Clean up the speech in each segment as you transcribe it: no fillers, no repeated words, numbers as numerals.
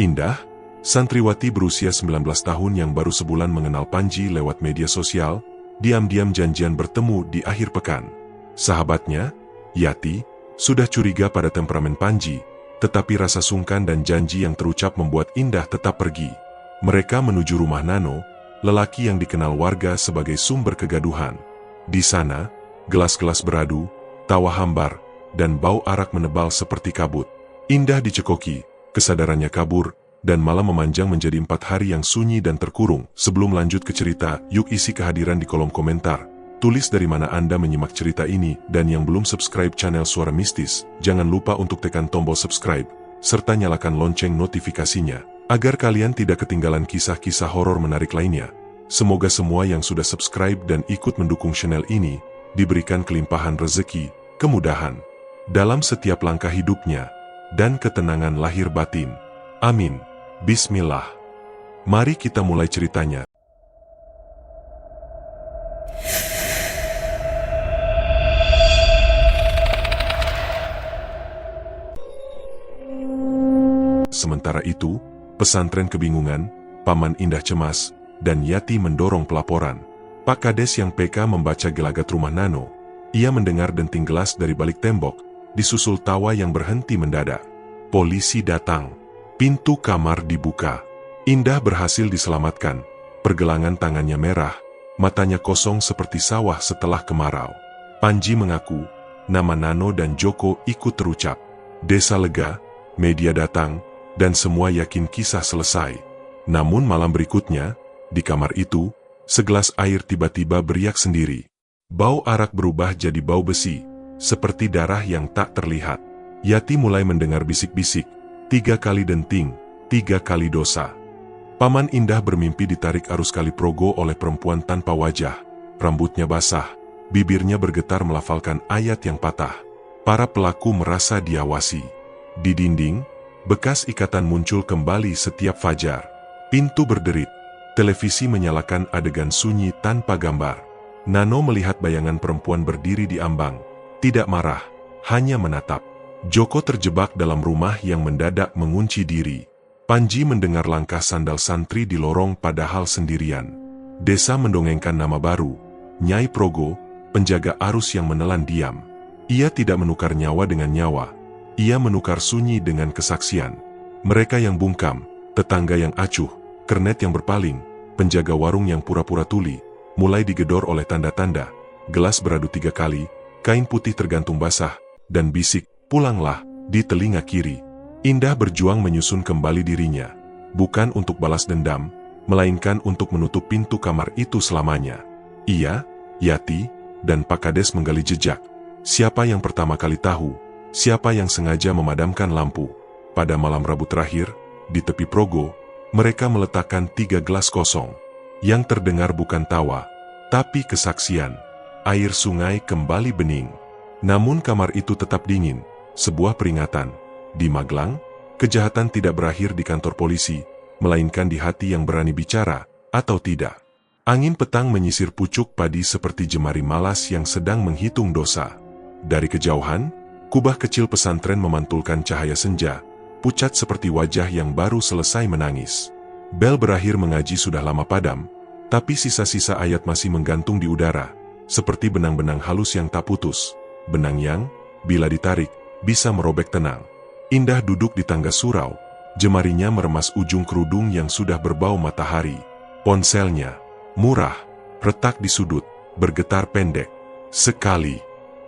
Indah, santriwati berusia 19 tahun yang baru sebulan mengenal Panji lewat media sosial, diam-diam janjian bertemu di akhir pekan. Sahabatnya, Yati, sudah curiga pada temperamen Panji, tetapi rasa sungkan dan janji yang terucap membuat Indah tetap pergi. Mereka menuju rumah Nano, lelaki yang dikenal warga sebagai sumber kegaduhan. Di sana, gelas-gelas beradu, tawa hambar, dan bau arak menebal seperti kabut. Indah dicekoki, kesadarannya kabur, dan malam memanjang menjadi 4 hari yang sunyi dan terkurung. Sebelum lanjut ke cerita, yuk isi kehadiran di kolom komentar. Tulis dari mana Anda menyimak cerita ini, dan yang belum subscribe channel Suara Mistis, jangan lupa untuk tekan tombol subscribe, serta nyalakan lonceng notifikasinya, agar kalian tidak ketinggalan kisah-kisah horor menarik lainnya. Semoga semua yang sudah subscribe dan ikut mendukung channel ini, diberikan kelimpahan rezeki, kemudahan, dalam setiap langkah hidupnya, dan ketenangan lahir batin. Amin. Bismillah. Mari kita mulai ceritanya. Sementara itu, pesantren kebingungan, Paman Indah cemas, dan Yati mendorong pelaporan. Pak Kades yang PK membaca gelagat rumah Nano. Ia mendengar denting gelas dari balik tembok, disusul tawa yang berhenti mendadak. Polisi datang. Pintu kamar dibuka. Indah berhasil diselamatkan. Pergelangan tangannya merah, matanya kosong seperti sawah setelah kemarau. Panji mengaku, nama Nano dan Joko ikut terucap. Desa lega, media datang, dan semua yakin kisah selesai. Namun malam berikutnya, di kamar itu, segelas air tiba-tiba beriak sendiri. Bau arak berubah jadi bau besi, seperti darah yang tak terlihat. Yati mulai mendengar bisik-bisik, 3 kali denting, 3 kali dosa. Paman Indah bermimpi ditarik arus Kali Progo oleh perempuan tanpa wajah, rambutnya basah, bibirnya bergetar melafalkan ayat yang patah. Para pelaku merasa diawasi. Di dinding, bekas ikatan muncul kembali setiap fajar. Pintu berderit, televisi menyalakan adegan sunyi tanpa gambar. Nano melihat bayangan perempuan berdiri di ambang, tidak marah, hanya menatap. Joko terjebak dalam rumah yang mendadak mengunci diri. Panji mendengar langkah sandal santri di lorong padahal sendirian. Desa mendongengkan nama baru, Nyai Progo, penjaga arus yang menelan diam. Ia tidak menukar nyawa dengan nyawa, ia menukar sunyi dengan kesaksian. Mereka yang bungkam, tetangga yang acuh, kernet yang berpaling, penjaga warung yang pura-pura tuli, mulai digedor oleh tanda-tanda, gelas beradu 3 kali, kain putih tergantung basah, dan bisik, pulanglah, di telinga kiri. Indah berjuang menyusun kembali dirinya, bukan untuk balas dendam, melainkan untuk menutup pintu kamar itu selamanya. Ia, Yati, dan Pak Kades menggali jejak. Siapa yang pertama kali tahu, siapa yang sengaja memadamkan lampu. Pada malam Rabu terakhir, di tepi Progo, mereka meletakkan 3 gelas kosong. Yang terdengar bukan tawa, tapi kesaksian. Air sungai kembali bening. Namun kamar itu tetap dingin. Sebuah peringatan. Di Magelang, kejahatan tidak berakhir di kantor polisi, melainkan di hati yang berani bicara, atau tidak. Angin petang menyisir pucuk padi seperti jemari malas yang sedang menghitung dosa. Dari kejauhan, kubah kecil pesantren memantulkan cahaya senja, pucat seperti wajah yang baru selesai menangis. Bel berakhir mengaji sudah lama padam, tapi sisa-sisa ayat masih menggantung di udara, seperti benang-benang halus yang tak putus. Benang yang, bila ditarik, bisa merobek tenang. Indah duduk di tangga surau, jemarinya meremas ujung kerudung yang sudah berbau matahari. Ponselnya, murah, retak di sudut, bergetar pendek. Sekali,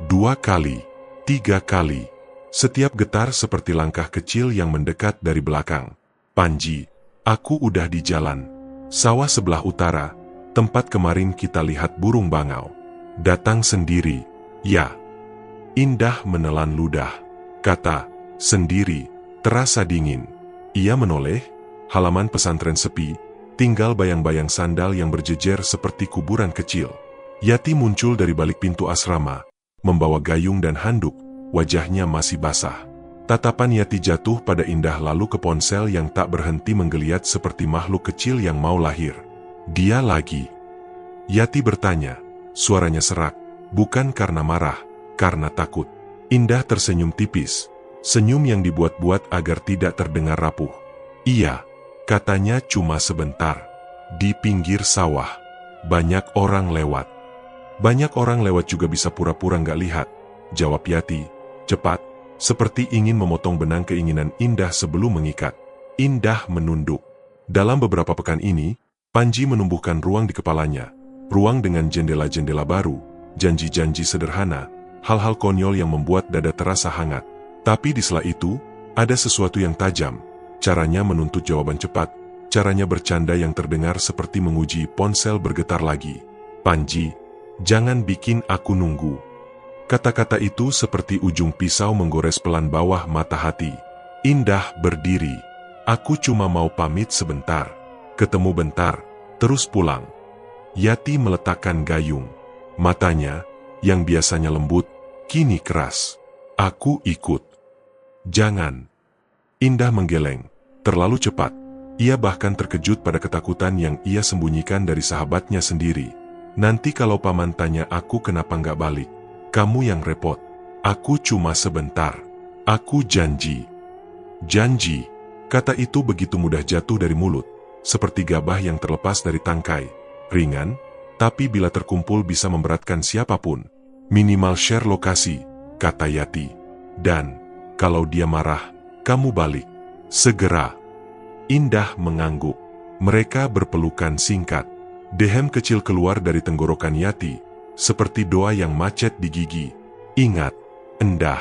2 kali, 3 kali. Setiap getar seperti langkah kecil yang mendekat dari belakang. Panji, aku udah di jalan. Sawah sebelah utara, tempat kemarin kita lihat burung bangau. Datang sendiri, ya. Indah menelan ludah. Kata, sendiri, terasa dingin. Ia menoleh, halaman pesantren sepi, tinggal bayang-bayang sandal yang berjejer seperti kuburan kecil. Yati muncul dari balik pintu asrama, membawa gayung dan handuk, wajahnya masih basah. Tatapan Yati jatuh pada Indah lalu ke ponsel yang tak berhenti menggeliat seperti makhluk kecil yang mau lahir. Dia lagi. Yati bertanya, suaranya serak, bukan karena marah, karena takut. Indah tersenyum tipis, senyum yang dibuat-buat agar tidak terdengar rapuh. Iya, katanya cuma sebentar. Di pinggir sawah. Banyak orang lewat. Banyak orang lewat juga bisa pura-pura nggak lihat, jawab Yati, cepat, seperti ingin memotong benang keinginan Indah sebelum mengikat. Indah menunduk. Dalam beberapa pekan ini, Panji menumbuhkan ruang di kepalanya. Ruang dengan jendela-jendela baru, janji-janji sederhana, hal-hal konyol yang membuat dada terasa hangat. Tapi di sela itu, ada sesuatu yang tajam. Caranya menuntut jawaban cepat, caranya bercanda yang terdengar seperti menguji ponsel bergetar lagi. Panji, jangan bikin aku nunggu. Kata-kata itu seperti ujung pisau menggores pelan bawah mata hati. Indah berdiri. Aku cuma mau pamit sebentar. Ketemu bentar, terus pulang. Yati meletakkan gayung. Matanya, yang biasanya lembut, kini keras. Aku ikut. Jangan. Indah menggeleng. Terlalu cepat. Ia bahkan terkejut pada ketakutan yang ia sembunyikan dari sahabatnya sendiri. Nanti kalau paman tanya aku kenapa nggak balik, kamu yang repot. Aku cuma sebentar. Aku janji. Janji. Kata itu begitu mudah jatuh dari mulut, seperti gabah yang terlepas dari tangkai. Ringan, tapi bila terkumpul bisa memberatkan siapapun. Minimal share lokasi, kata Yati. Dan, kalau dia marah, kamu balik. Segera. Indah mengangguk. Mereka berpelukan singkat. Dehem kecil keluar dari tenggorokan Yati, seperti doa yang macet di gigi. Ingat, Endah,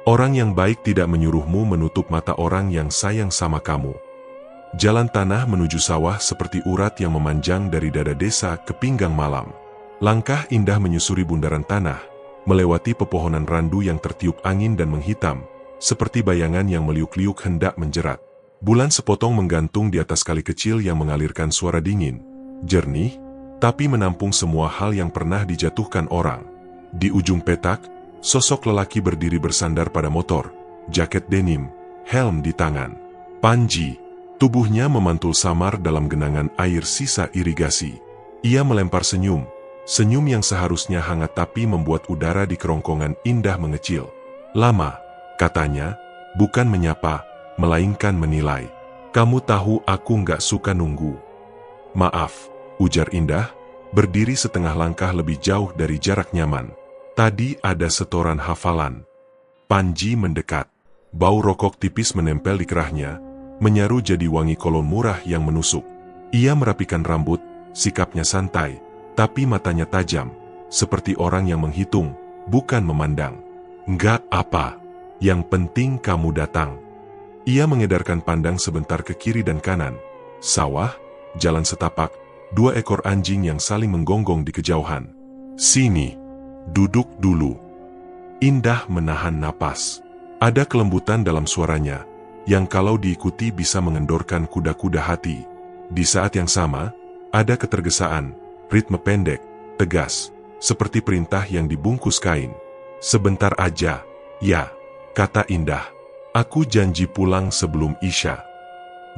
orang yang baik tidak menyuruhmu menutup mata orang yang sayang sama kamu. Jalan tanah menuju sawah seperti urat yang memanjang dari dada desa ke pinggang malam. Langkah Indah menyusuri bundaran tanah, melewati pepohonan randu yang tertiup angin dan menghitam, seperti bayangan yang meliuk-liuk hendak menjerat. Bulan sepotong menggantung di atas kali kecil yang mengalirkan suara dingin, jernih, tapi menampung semua hal yang pernah dijatuhkan orang. Di ujung petak, sosok lelaki berdiri bersandar pada motor, jaket denim, helm di tangan. Panji, tubuhnya memantul samar dalam genangan air sisa irigasi. Ia melempar senyum, senyum yang seharusnya hangat tapi membuat udara di kerongkongan Indah mengecil. Lama, katanya, bukan menyapa, melainkan menilai. Kamu tahu aku nggak suka nunggu. Maaf, ujar Indah, berdiri setengah langkah lebih jauh dari jarak nyaman. Tadi ada setoran hafalan. Panji mendekat. Bau rokok tipis menempel di kerahnya, menyaru jadi wangi kolon murah yang menusuk. Ia merapikan rambut, sikapnya santai, tapi matanya tajam, seperti orang yang menghitung, bukan memandang. Enggak apa, yang penting kamu datang. Ia mengedarkan pandang sebentar ke kiri dan kanan. Sawah, jalan setapak, dua ekor anjing yang saling menggonggong di kejauhan. Sini. Duduk dulu. Indah menahan napas. Ada kelembutan dalam suaranya, yang kalau diikuti bisa mengendorkan kuda-kuda hati. Di saat yang sama, ada ketergesaan, ritme pendek, tegas, seperti perintah yang dibungkus kain. Sebentar aja, ya, kata Indah. Aku janji pulang sebelum Isya.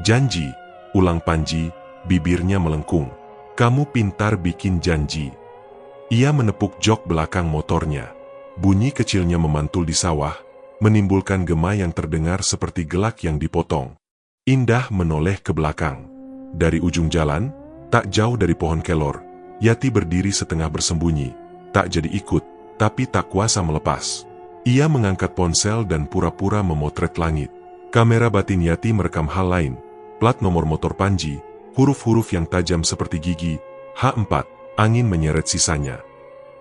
Janji, ulang Panji, bibirnya melengkung. Kamu pintar bikin janji. Ia menepuk jok belakang motornya. Bunyi kecilnya memantul di sawah, menimbulkan gema yang terdengar seperti gelak yang dipotong. Indah menoleh ke belakang. Dari ujung jalan, tak jauh dari pohon kelor, Yati berdiri setengah bersembunyi, tak jadi ikut, tapi tak kuasa melepas. Ia mengangkat ponsel dan pura-pura memotret langit. Kamera batin Yati merekam hal lain, plat nomor motor Panji, huruf-huruf yang tajam seperti gigi, H4. Angin menyeret sisanya.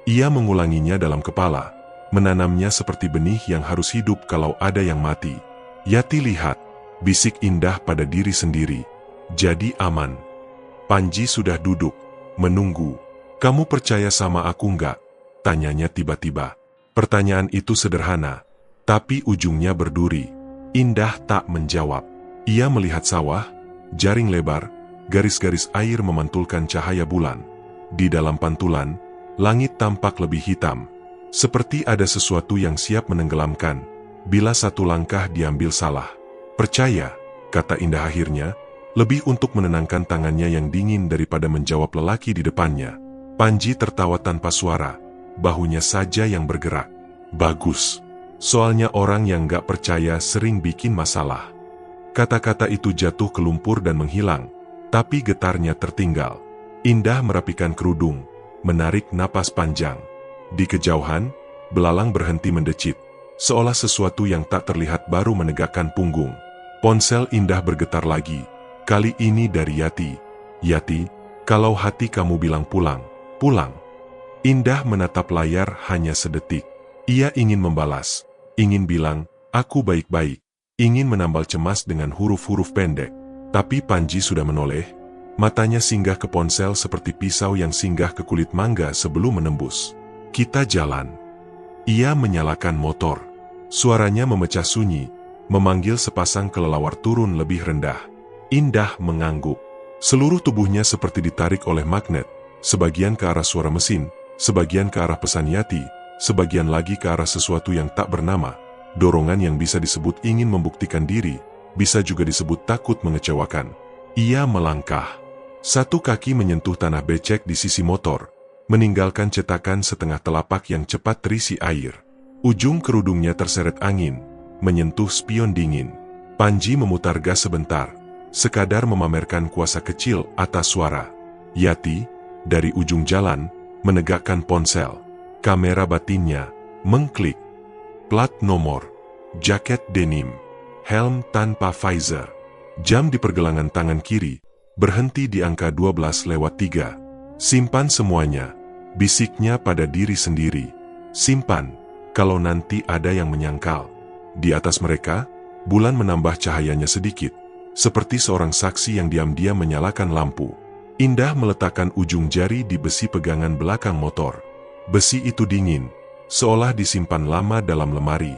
Ia mengulanginya dalam kepala, menanamnya seperti benih yang harus hidup kalau ada yang mati. Yati lihat, bisik Indah pada diri sendiri. Jadi aman. Panji sudah duduk, menunggu. Kamu percaya sama aku nggak? Tanyanya tiba-tiba. Pertanyaan itu sederhana, tapi ujungnya berduri. Indah tak menjawab. Ia melihat sawah, jaring lebar, garis-garis air memantulkan cahaya bulan. Di dalam pantulan, langit tampak lebih hitam, seperti ada sesuatu yang siap menenggelamkan, bila satu langkah diambil salah. Percaya, kata Indah akhirnya, lebih untuk menenangkan tangannya yang dingin daripada menjawab lelaki di depannya. Panji tertawa tanpa suara, bahunya saja yang bergerak. Bagus, soalnya orang yang gak percaya sering bikin masalah. Kata-kata itu jatuh ke lumpur dan menghilang, tapi getarnya tertinggal. Indah merapikan kerudung, menarik napas panjang. Di kejauhan, belalang berhenti mendecit, seolah sesuatu yang tak terlihat baru menegakkan punggung. Ponsel Indah bergetar lagi, kali ini dari Yati. Yati, kalau hati kamu bilang pulang, pulang. Indah menatap layar hanya sedetik. Ia ingin membalas, ingin bilang, aku baik-baik, ingin menambal cemas dengan huruf-huruf pendek. Tapi Panji sudah menoleh, matanya singgah ke ponsel seperti pisau yang singgah ke kulit mangga sebelum menembus. Kita jalan. Ia menyalakan motor. Suaranya memecah sunyi, memanggil sepasang kelelawar turun lebih rendah. Indah mengangguk. Seluruh tubuhnya seperti ditarik oleh magnet, sebagian ke arah suara mesin, sebagian ke arah pesan Yati, sebagian lagi ke arah sesuatu yang tak bernama. Dorongan yang bisa disebut ingin membuktikan diri, bisa juga disebut takut mengecewakan. Ia melangkah. Satu kaki menyentuh tanah becek di sisi motor, meninggalkan cetakan setengah telapak yang cepat terisi air. Ujung kerudungnya terseret angin, menyentuh spion dingin. Panji memutar gas sebentar, sekadar memamerkan kuasa kecil atas suara. Yati, dari ujung jalan, menegakkan ponsel. Kamera batinnya mengklik. Plat nomor, jaket denim, helm tanpa visor. Jam di pergelangan tangan kiri, berhenti di angka 12:03. Simpan semuanya, bisiknya pada diri sendiri. Simpan, kalau nanti ada yang menyangkal. Di atas mereka, bulan menambah cahayanya sedikit, seperti seorang saksi yang diam-diam menyalakan lampu. Indah meletakkan ujung jari di besi pegangan belakang motor. Besi itu dingin, seolah disimpan lama dalam lemari.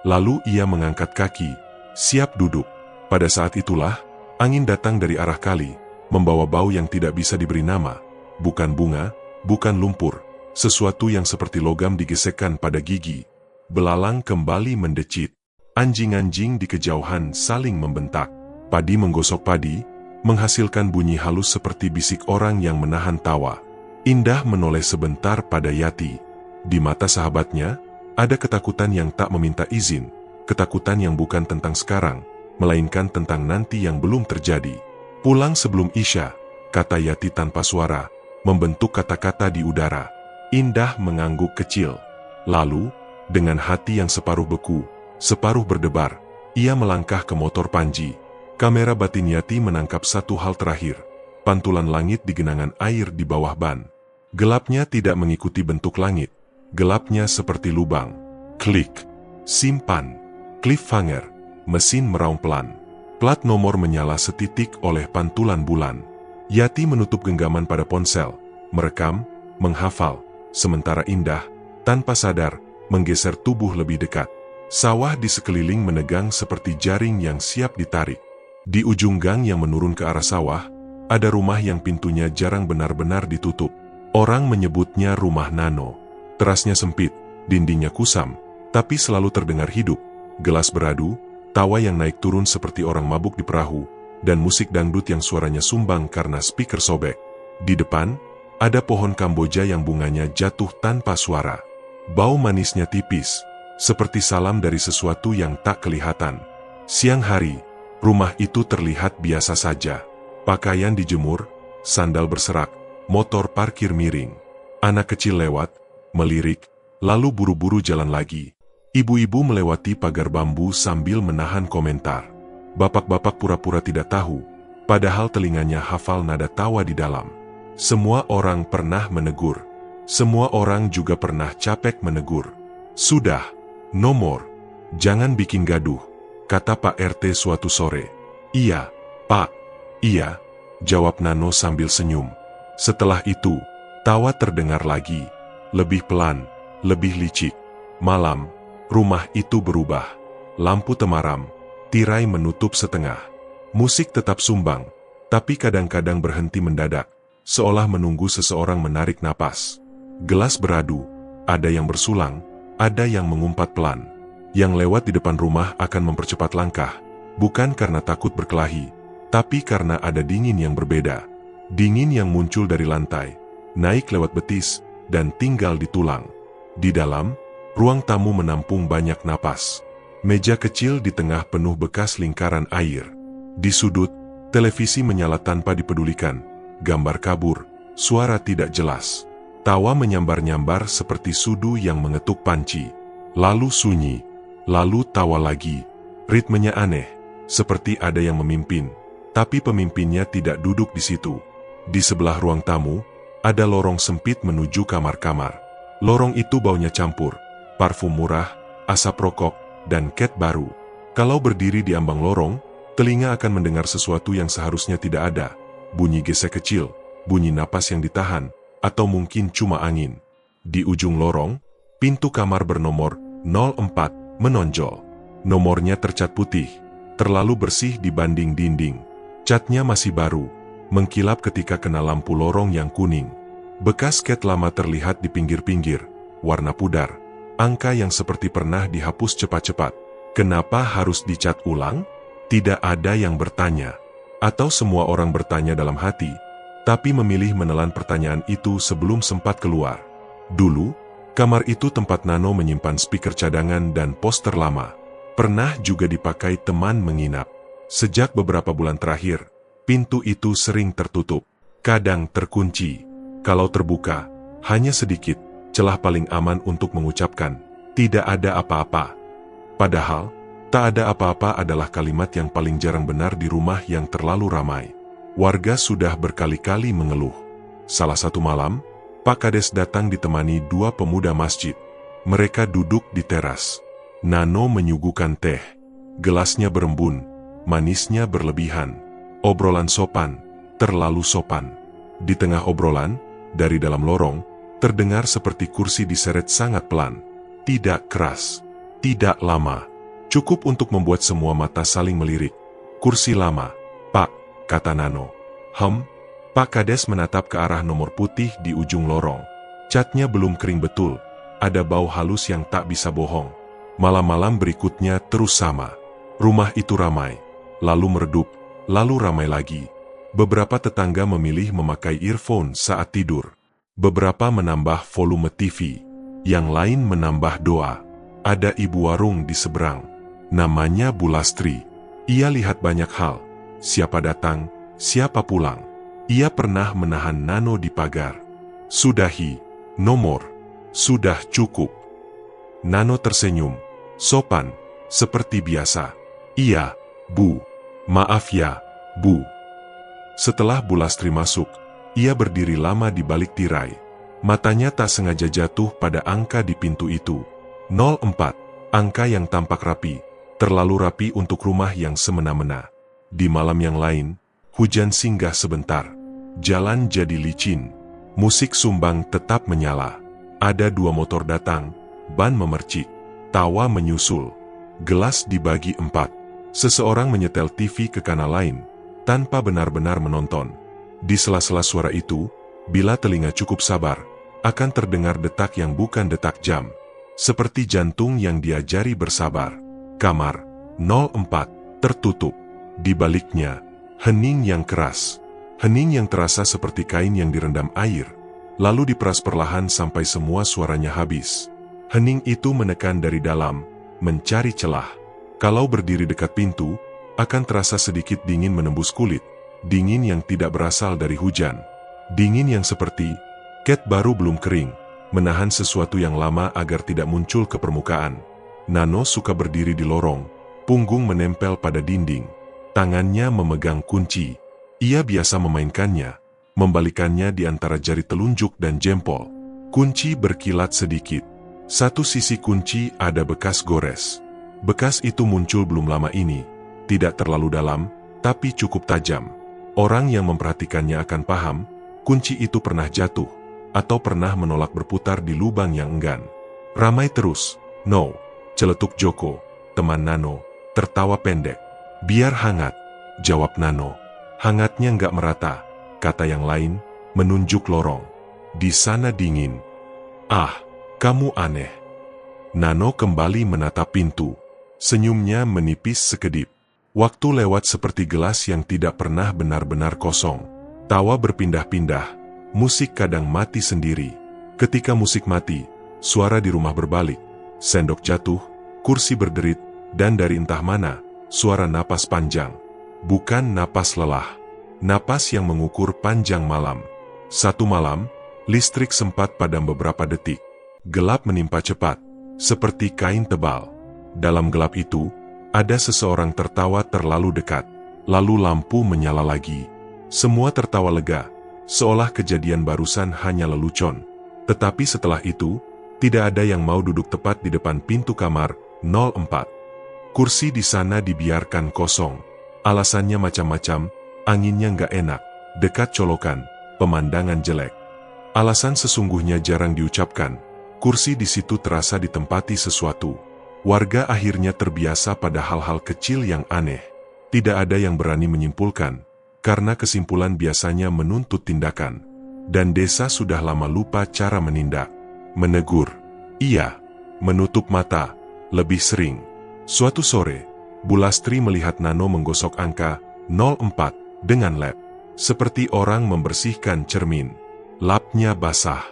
Lalu ia mengangkat kaki, siap duduk. Pada saat itulah, angin datang dari arah kali, membawa bau yang tidak bisa diberi nama. Bukan bunga, bukan lumpur, sesuatu yang seperti logam digesekkan pada gigi. Belalang kembali mendecit. Anjing-anjing di kejauhan saling membentak. Padi menggosok padi, menghasilkan bunyi halus seperti bisik orang yang menahan tawa. Indah menoleh sebentar pada Yati. Di mata sahabatnya, ada ketakutan yang tak meminta izin, ketakutan yang bukan tentang sekarang, melainkan tentang nanti yang belum terjadi. Pulang sebelum Isya, kata Yati tanpa suara, membentuk kata-kata di udara. Indah mengangguk kecil. Lalu, dengan hati yang separuh beku, separuh berdebar, ia melangkah ke motor Panji. Kamera batin Yati menangkap satu hal terakhir, pantulan langit di genangan air di bawah ban. Gelapnya tidak mengikuti bentuk langit, gelapnya seperti lubang. Klik, simpan, cliffhanger, mesin meraung pelan. Plat nomor menyala setitik oleh pantulan bulan. Yati menutup genggaman pada ponsel, merekam, menghafal, sementara Indah, tanpa sadar, menggeser tubuh lebih dekat. Sawah di sekeliling menegang seperti jaring yang siap ditarik. Di ujung gang yang menurun ke arah sawah, ada rumah yang pintunya jarang benar-benar ditutup. Orang menyebutnya rumah Nano. Terasnya sempit, dindingnya kusam, tapi selalu terdengar hidup. Gelas beradu, tawa yang naik turun seperti orang mabuk di perahu, dan musik dangdut yang suaranya sumbang karena speaker sobek. Di depan, ada pohon Kamboja yang bunganya jatuh tanpa suara. Bau manisnya tipis, seperti salam dari sesuatu yang tak kelihatan. Siang hari, rumah itu terlihat biasa saja. Pakaian dijemur, sandal berserak, motor parkir miring. Anak kecil lewat, melirik, lalu buru-buru jalan lagi. Ibu-ibu melewati pagar bambu sambil menahan komentar. Bapak-bapak pura-pura tidak tahu, padahal telinganya hafal nada tawa di dalam. Semua orang pernah menegur. Semua orang juga pernah capek menegur. Sudah, nomor, jangan bikin gaduh, kata Pak RT suatu sore. Iya, Pak. Iya, jawab Nano sambil senyum. Setelah itu, tawa terdengar lagi. Lebih pelan, lebih licik. Malam, rumah itu berubah. Lampu temaram, tirai menutup setengah. Musik tetap sumbang, tapi kadang-kadang berhenti mendadak, seolah menunggu seseorang menarik napas. Gelas beradu, ada yang bersulang, ada yang mengumpat pelan. Yang lewat di depan rumah akan mempercepat langkah, bukan karena takut berkelahi, tapi karena ada dingin yang berbeda. Dingin yang muncul dari lantai, naik lewat betis, dan tinggal di tulang. Di dalam, ruang tamu menampung banyak napas. Meja kecil di tengah penuh bekas lingkaran air. Di sudut, televisi menyala tanpa dipedulikan. Gambar kabur, suara tidak jelas. Tawa menyambar-nyambar seperti sudu yang mengetuk panci. Lalu sunyi, lalu tawa lagi. Ritmenya aneh, seperti ada yang memimpin. Tapi pemimpinnya tidak duduk di situ. Di sebelah ruang tamu, ada lorong sempit menuju kamar-kamar. Lorong itu baunya campur, parfum murah, asap rokok, dan cat baru. Kalau berdiri di ambang lorong, telinga akan mendengar sesuatu yang seharusnya tidak ada. Bunyi gesek kecil, bunyi napas yang ditahan, atau mungkin cuma angin. Di ujung lorong, pintu kamar bernomor 04 menonjol. Nomornya tercat putih, terlalu bersih dibanding dinding. Catnya masih baru, mengkilap ketika kena lampu lorong yang kuning. Bekas cat lama terlihat di pinggir-pinggir, warna pudar. Angka yang seperti pernah dihapus cepat-cepat. Kenapa harus dicat ulang? Tidak ada yang bertanya. Atau semua orang bertanya dalam hati, tapi memilih menelan pertanyaan itu sebelum sempat keluar. Dulu, kamar itu tempat Nano menyimpan speaker cadangan dan poster lama. Pernah juga dipakai teman menginap. Sejak beberapa bulan terakhir, pintu itu sering tertutup, kadang terkunci. Kalau terbuka, hanya sedikit, celah paling aman untuk mengucapkan, tidak ada apa-apa. Padahal, tak ada apa-apa adalah kalimat yang paling jarang benar di rumah yang terlalu ramai. Warga sudah berkali-kali mengeluh. Salah satu malam, Pak Kades datang ditemani dua pemuda masjid. Mereka duduk di teras. Nano menyuguhkan teh. Gelasnya berembun, manisnya berlebihan. Obrolan sopan, terlalu sopan. Di tengah obrolan, dari dalam lorong, terdengar seperti kursi diseret sangat pelan. Tidak keras, tidak lama. Cukup untuk membuat semua mata saling melirik. Kursi lama, Pak, kata Nano. Pak Kades menatap ke arah nomor putih di ujung lorong. Catnya belum kering betul, ada bau halus yang tak bisa bohong. Malam-malam berikutnya terus sama. Rumah itu ramai, lalu meredup, lalu ramai lagi. Beberapa tetangga memilih memakai earphone saat tidur. Beberapa menambah volume TV, yang lain menambah doa. Ada ibu warung di seberang. Namanya Bu Lastri. Ia lihat banyak hal. Siapa datang, siapa pulang. Ia pernah menahan Nano di pagar. Sudahi, nomor. Sudah cukup. Nano tersenyum. Sopan, seperti biasa. Iya, Bu. Maaf ya, Bu. Setelah Bu Lastri masuk, ia berdiri lama di balik tirai. Matanya tak sengaja jatuh pada angka di pintu itu. 04, angka yang tampak rapi. Terlalu rapi untuk rumah yang semena-mena. Di malam yang lain, hujan singgah sebentar. Jalan jadi licin. Musik sumbang tetap menyala. Ada dua motor datang, ban memercik. Tawa menyusul. Gelas dibagi 4. Seseorang menyetel TV ke kanal lain, tanpa benar-benar menonton. Di sela-sela suara itu, bila telinga cukup sabar, akan terdengar detak yang bukan detak jam. Seperti jantung yang diajari bersabar. Kamar 04 tertutup. Di baliknya, hening yang keras. Hening yang terasa seperti kain yang direndam air, lalu diperas perlahan sampai semua suaranya habis. Hening itu menekan dari dalam, mencari celah. Kalau berdiri dekat pintu, akan terasa sedikit dingin menembus kulit. Dingin yang tidak berasal dari hujan. Dingin yang seperti cat baru belum kering, menahan sesuatu yang lama agar tidak muncul ke permukaan. Nano suka berdiri di lorong, punggung menempel pada dinding. Tangannya memegang kunci. Ia biasa memainkannya, membalikannya di antara jari telunjuk dan jempol. Kunci berkilat sedikit. Satu sisi kunci ada bekas gores. Bekas itu muncul belum lama ini, tidak terlalu dalam, tapi cukup tajam. Orang yang memperhatikannya akan paham, kunci itu pernah jatuh, atau pernah menolak berputar di lubang yang enggan. Ramai terus, no. Celetuk Joko, teman Nano, tertawa pendek. Biar hangat, jawab Nano. Hangatnya nggak merata, kata yang lain, menunjuk lorong. Di sana dingin. Ah, kamu aneh. Nano kembali menatap pintu. Senyumnya menipis sekedip. Waktu lewat seperti gelas yang tidak pernah benar-benar kosong. Tawa berpindah-pindah, musik kadang mati sendiri. Ketika musik mati, suara di rumah berbalik. Sendok jatuh, kursi berderit, dan dari entah mana, suara napas panjang. bukan napas lelah. Napas yang mengukur panjang malam. Satu malam, listrik sempat padam beberapa detik. Gelap menimpa cepat, seperti kain tebal. Dalam gelap itu, ada seseorang tertawa terlalu dekat. Lalu lampu menyala lagi. Semua tertawa lega, seolah kejadian barusan hanya lelucon. Tetapi setelah itu, tidak ada yang mau duduk tepat di depan pintu kamar 04. Kursi di sana dibiarkan kosong. Alasannya macam-macam, anginnya nggak enak, dekat colokan, pemandangan jelek. Alasan sesungguhnya jarang diucapkan, kursi di situ terasa ditempati sesuatu. Warga akhirnya terbiasa pada hal-hal kecil yang aneh. Tidak ada yang berani menyimpulkan, karena kesimpulan biasanya menuntut tindakan. Dan desa sudah lama lupa cara menindak. Menegur, iya. Menutup mata, lebih sering. Suatu sore, Bu Lastri melihat Nano menggosok angka 04 dengan lap. Seperti orang membersihkan cermin. Lapnya basah.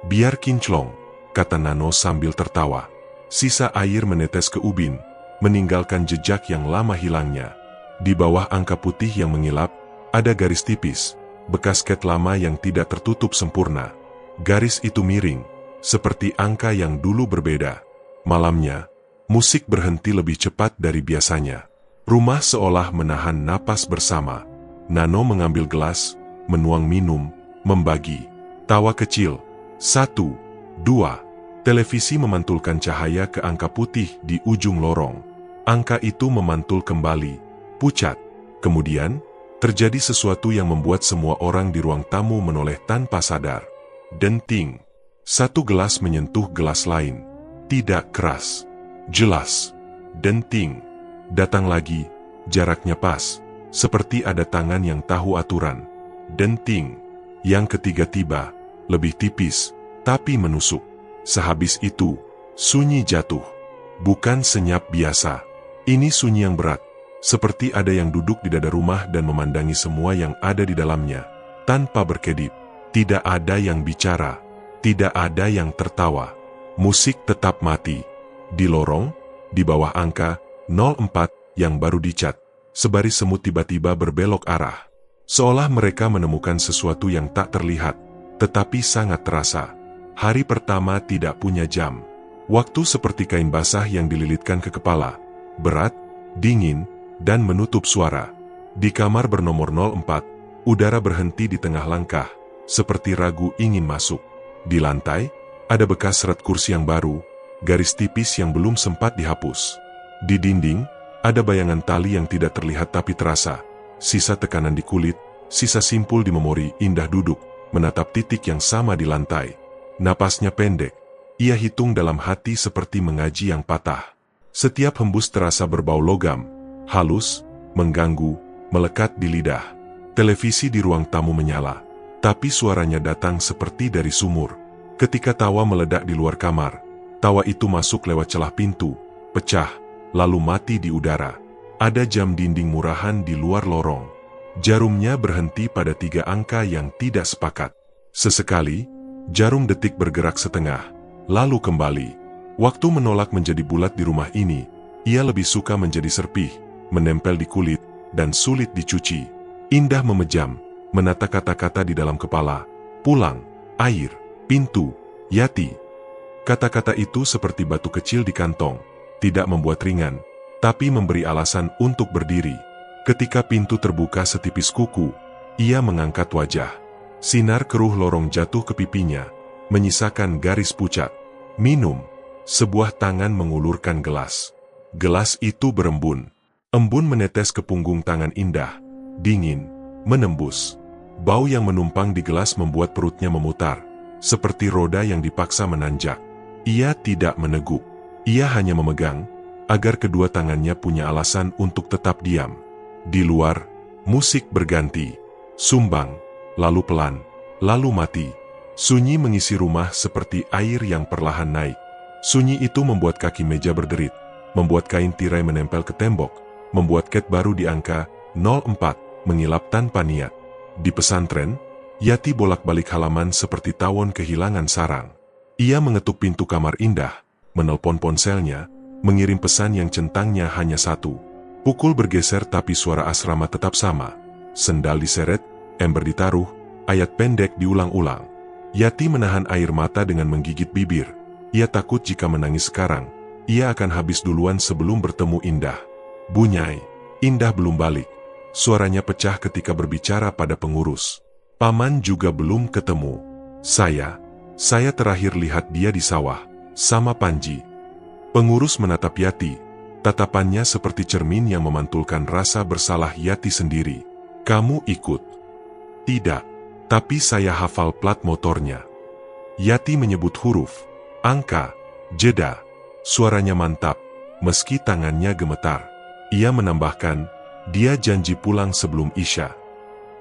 Biar kinclong, kata Nano sambil tertawa. Sisa air menetes ke ubin, meninggalkan jejak yang lama hilangnya. Di bawah angka putih yang mengilap, ada garis tipis, bekas cat lama yang tidak tertutup sempurna. Garis itu miring, seperti angka yang dulu berbeda. Malamnya, musik berhenti lebih cepat dari biasanya. Rumah seolah menahan napas bersama. Nano mengambil gelas, menuang minum, membagi. Tawa kecil. 1, 2. Televisi memantulkan cahaya ke angka putih di ujung lorong. Angka itu memantul kembali, pucat. Kemudian, terjadi sesuatu yang membuat semua orang di ruang tamu menoleh tanpa sadar. Denting. Satu gelas menyentuh gelas lain. Tidak keras. Jelas. Denting. Datang lagi, jaraknya pas. Seperti ada tangan yang tahu aturan. Denting. Yang ketiga tiba, lebih tipis, tapi menusuk. Sehabis itu, sunyi jatuh. Bukan senyap biasa. Ini sunyi yang berat. Seperti ada yang duduk di dada rumah dan memandangi semua yang ada di dalamnya. Tanpa berkedip. Tidak ada yang bicara. Tidak ada yang tertawa. Musik tetap mati. Di lorong, di bawah angka 04 yang baru dicat, sebaris semut tiba-tiba berbelok arah. Seolah mereka menemukan sesuatu yang tak terlihat, tetapi sangat terasa. Hari pertama tidak punya jam. Waktu seperti kain basah yang dililitkan ke kepala. Berat, dingin, dan menutup suara. Di kamar bernomor 04, udara berhenti di tengah langkah, seperti ragu ingin masuk. Di lantai, ada bekas seret kursi yang baru, garis tipis yang belum sempat dihapus. Di dinding, ada bayangan tali yang tidak terlihat tapi terasa. Sisa tekanan di kulit, sisa simpul di memori. Indah duduk, menatap titik yang sama di lantai. Napasnya pendek. Ia hitung dalam hati seperti mengaji yang patah. Setiap hembus terasa berbau logam, halus, mengganggu, melekat di lidah. Televisi di ruang tamu menyala, tapi suaranya datang seperti dari sumur. Ketika tawa meledak di luar kamar, tawa itu masuk lewat celah pintu, pecah, lalu mati di udara. Ada jam dinding murahan di luar lorong. Jarumnya berhenti pada 3 angka yang tidak sepakat. Sesekali, jarum detik bergerak setengah, lalu kembali. Waktu menolak menjadi bulat di rumah ini. Ia lebih suka menjadi serpih, menempel di kulit, dan sulit dicuci. Indah memejam, menata kata-kata di dalam kepala. Pulang, air, pintu, Yati. Kata-kata itu seperti batu kecil di kantong, tidak membuat ringan, tapi memberi alasan untuk berdiri. Ketika pintu terbuka setipis kuku, ia mengangkat wajah. Sinar keruh lorong jatuh ke pipinya, menyisakan garis pucat. Minum. Sebuah tangan mengulurkan gelas. Gelas itu berembun. Embun menetes ke punggung tangan Indah. Dingin, menembus. Bau yang menumpang di gelas membuat perutnya memutar, seperti roda yang dipaksa menanjak. Ia tidak meneguk. Ia hanya memegang, agar kedua tangannya punya alasan untuk tetap diam. Di luar, musik berganti. Sumbang, lalu pelan, lalu mati. Sunyi mengisi rumah seperti air yang perlahan naik. Sunyi itu membuat kaki meja berderit, membuat kain tirai menempel ke tembok, membuat cat baru di angka 04 mengilap tanpa niat. Di pesantren, Yati bolak-balik halaman seperti tawon kehilangan sarang. Ia mengetuk pintu kamar Indah, menelpon ponselnya, mengirim pesan yang centangnya hanya satu. Pukul bergeser tapi suara asrama tetap sama. Sendal diseret, ember ditaruh, ayat pendek diulang-ulang. Yati menahan air mata dengan menggigit bibir. Ia takut jika menangis sekarang, ia akan habis duluan sebelum bertemu Indah. Bunyai, Indah belum balik. Suaranya pecah ketika berbicara pada pengurus. Paman juga belum ketemu. Saya terakhir lihat dia di sawah, sama Panji. Pengurus menatap Yati. Tatapannya seperti cermin yang memantulkan rasa bersalah Yati sendiri. Kamu ikut? Tidak, tapi saya hafal plat motornya. Yati menyebut huruf, angka, jeda. Suaranya mantap, meski tangannya gemetar. Ia menambahkan, dia janji pulang sebelum Isya.